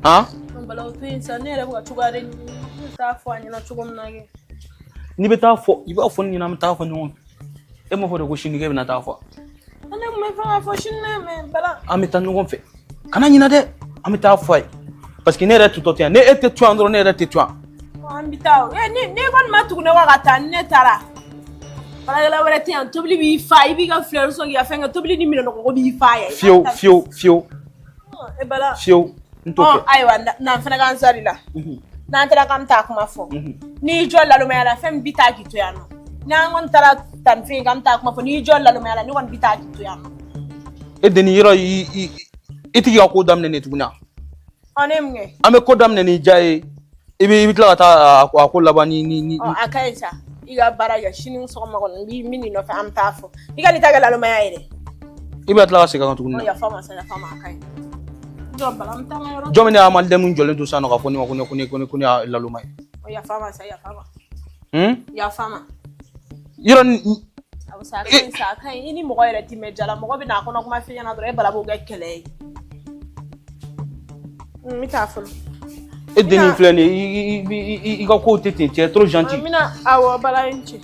Han? bala o to yen sa ne yɛrɛ bɛ ka cogoya de ɲini ne t'a fɔ a ɲɛna cogo min na kɛ N'i bɛ taa fɔ i b'a fɔ ne ɲɛna an bɛ taa fɔ ɲɔgɔn fɛ. E m'a fɔ de ko sini k'e bɛna taa fɔ. ne kun bɛ fɛ k'a fɔ sini ne mɛ bala An bɛ taa ɲɔgɔn fɛ. Kana ɲinɛ dɛ. An bɛ taa fɔ a ye. Parce que ne yɛrɛ tutɔ tɛ yan. Ne e tɛ to yan dɔrɔn ne yɛrɛ tɛ to yan. an bɛ taa o ne kɔni ma tugu ne kɔ ka taa ni ne taara baarakɛla wɛrɛ tɛ yan tobili b'i fa i b'i ka fleur sɔn k'i ka fɛn kɛ tobili ni minɛnɔgɔko b'i fa ye Fiyewu. e bala Fiyewu. N t'o kɛ. ayiwa n'an fana k'an sari la n'an taara k'an bɛ taa kuma fɔ n'i y'i jɔ lalumaya la fɛn min bɛ taa k'i to yan nɔ n'an kɔni taara tanfin k'an bɛ taa kuma fɔ n'i y'i jɔ lalumaya la ne kɔni bɛ taa k'i to yan nɔ E denni yɔrɔ i tigi ka ko daminɛ ne tuguni a. ne mun kɛ An bɛ ko daminɛ ni ja ye i bɛ tila ka taa a ko laban ni a ka ɲi sa i ka baara kɛ sini sɔgɔma kɔni n bɛ nin nɔfɛ an bɛ taa fɔ i ka nin ta kɛ lalumaya ye dɛ I bɛ tila ka segin a kan tuguni. yafa ma sa yafa ma a ka ɲi jɔ bala n bɛ taa n ka yɔrɔ Jɔn min y'a maliden jɔlen to sisan nɔ ka fɔ ne ma ko ne y'a laluma ye. yafa ma sa yafa ma yafa ma Yɔrɔ ni sa a ka ɲi sa a ka ɲi i ni mɔgɔ yɛrɛ ti mɛn jala mɔgɔ bɛ n'a kɔnɔ kuma f'i ɲɛna dɔrɔn e bala b'o kɛ kɛlɛ ye n bɛ taa fɔlɔ e denni filɛ nin ye i ka kow tɛ ten tu es trop gentil. n bɛna awɔ bala in cɛ n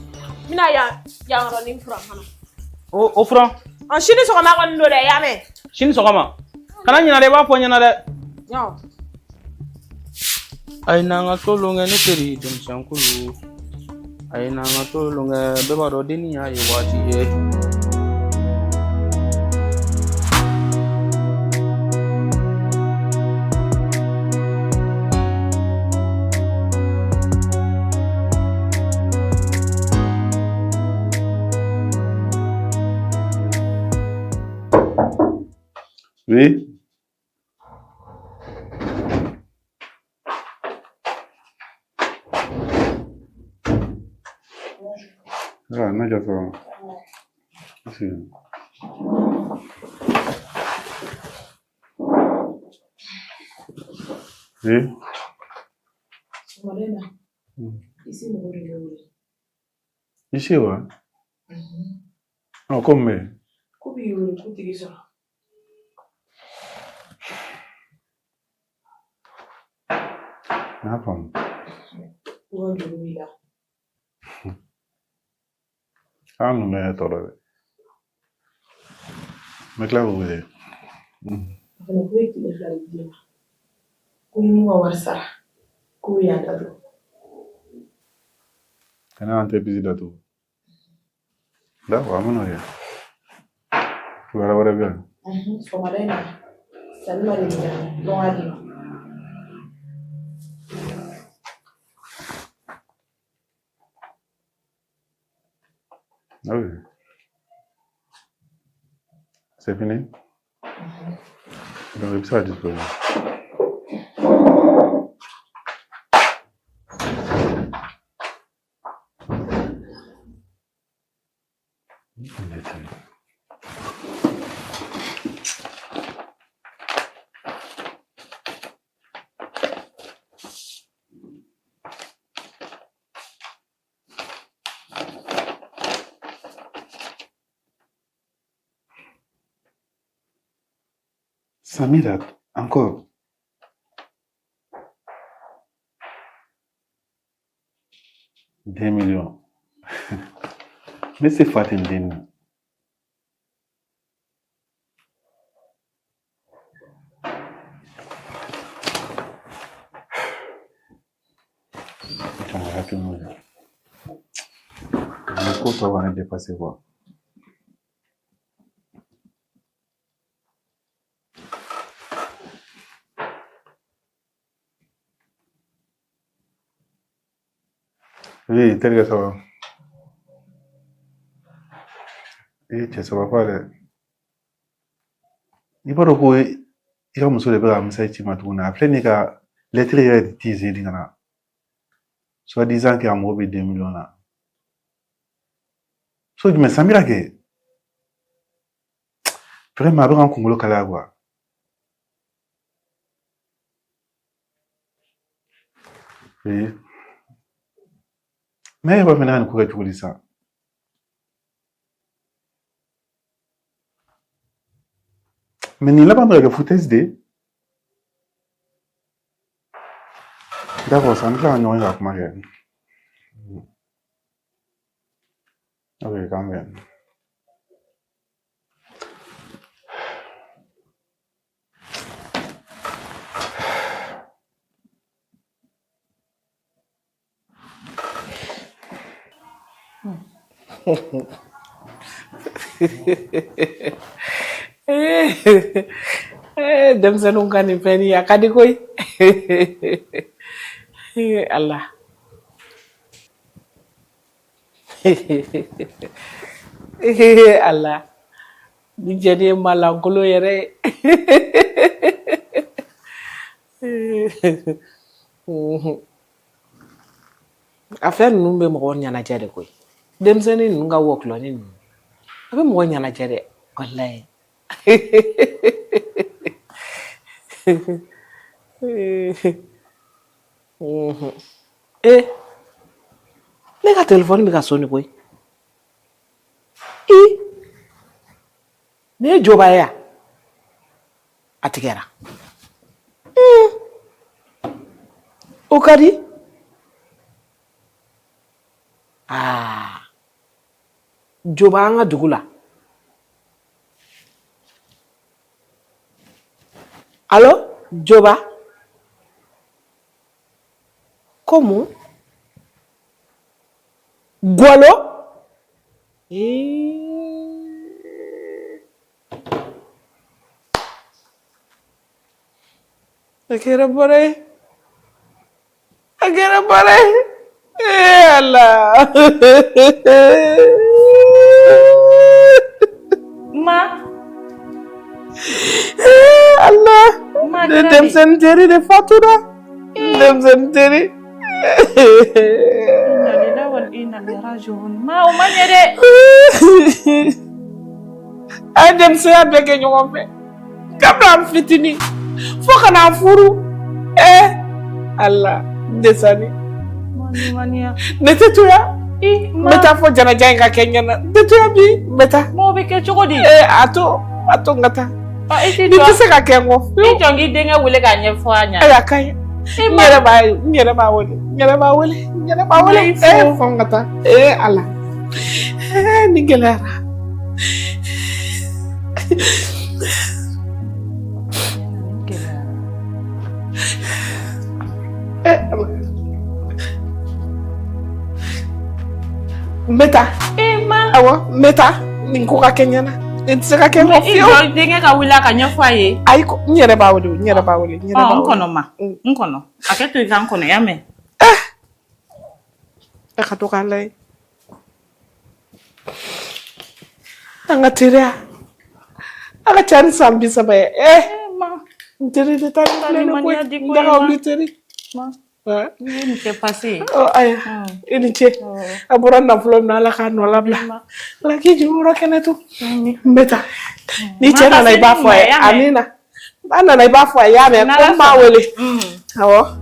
bɛna yan yɔrɔnin furan fana O furan. sini sɔgɔma kɔni don dɛ i y'a mɛn Sini sɔgɔma kana ɲinɛ dɛ i b'a fɔ n ɲɛna dɛ. A ye n'an ka to lonkɛ ne teri denmisɛnkulu a ye n'an ka to lonkɛ bɛɛ b'a dɔn denni y'a ye waati ye. Oui. Ah, non, j'attends. Merci. Oui. Morena, ici, mon rôle. Ici, ouais. Non, comme mais. Comment il y a Napam. Ah, non, mais attends. Mais là, vous voyez. Kana entreprise datu. D'accord, mon rien. Voilà, voilà bien. Somalena, Salma Lina, Don Ali. Ah oui. C'est fini? Donc, ça à disposition. Samira, encore. $2 millions. Mais c'est Fatim Dini. Le compte va dépasser quoi? Oui, tel que ça va. Et ça va pas. Il faut que il va me sauver par un message qui m'a tourné. Après, il y a lettre de teaser. Soit disant qu'il y a un mauvais 2 millions là. So, mais ça m'a dit que vraiment, avec un Congolo Kalagua. Oui. Mais il va venir à nous courir tout ça. Mais ni là pas me foutaise de. D'accord, ça me fait un noyau avec ma gueule. Ok, quand même. Dem sa nung kanin peni ya kadi koy. Allah. Allah. Ni jadi malangkulo yere. Affaire nunu be mo nyana jade koy. Dem sa ni nga wok lo ni. Abe mo nyana jade. Wallahi. Ne ka téléphone bi ka soni koy. Ne joba ya. Atigera. O kadi? Joba nga dugula. Allô? Joba? Como? Gualo? Akhirnya boleh. Allah. Ma. Allah. Dem sendiri de fatura. Dem sendiri. Inna lillahi wa inna ilaihi raji'un. Ma o man yere. Ay dem saya bege ñoŋo fe. Kabla fitini. Fo kana furu. Allah. Desani. Mania. Nete tuya. Meta fo jana janga kenya na. Detuya bi meta. Mo be ke chogodi. Ato ngata. Iti Ni tise ka kengo. Ijongi denga wule ka nyefo anya. Aya kai. Nyere ba wole. Fo ngata. Allah. Ni gelara. Meta. Ma. Awa, meta. Ninko ka kenyana. Ntseka kengo fio. Ijo denga ka wula ka nyefo aye. Ai ko nyere ba wole. Nkono ma. Nkono. Aketo iza nkono yame. Akatoka lai. Anga tiria. Anga chari sambi sabaye. Ma. Ntiri de tali ko. Ndaka obiteri. Ma. Ni se passé. Oh aya. Ini che. Abura na fulo na la ka no labla. Laki jumuro kenetu. Mbeta. Ni chena na iba fo Amina. Ana na iba fo ya me ko ma wele. Awo.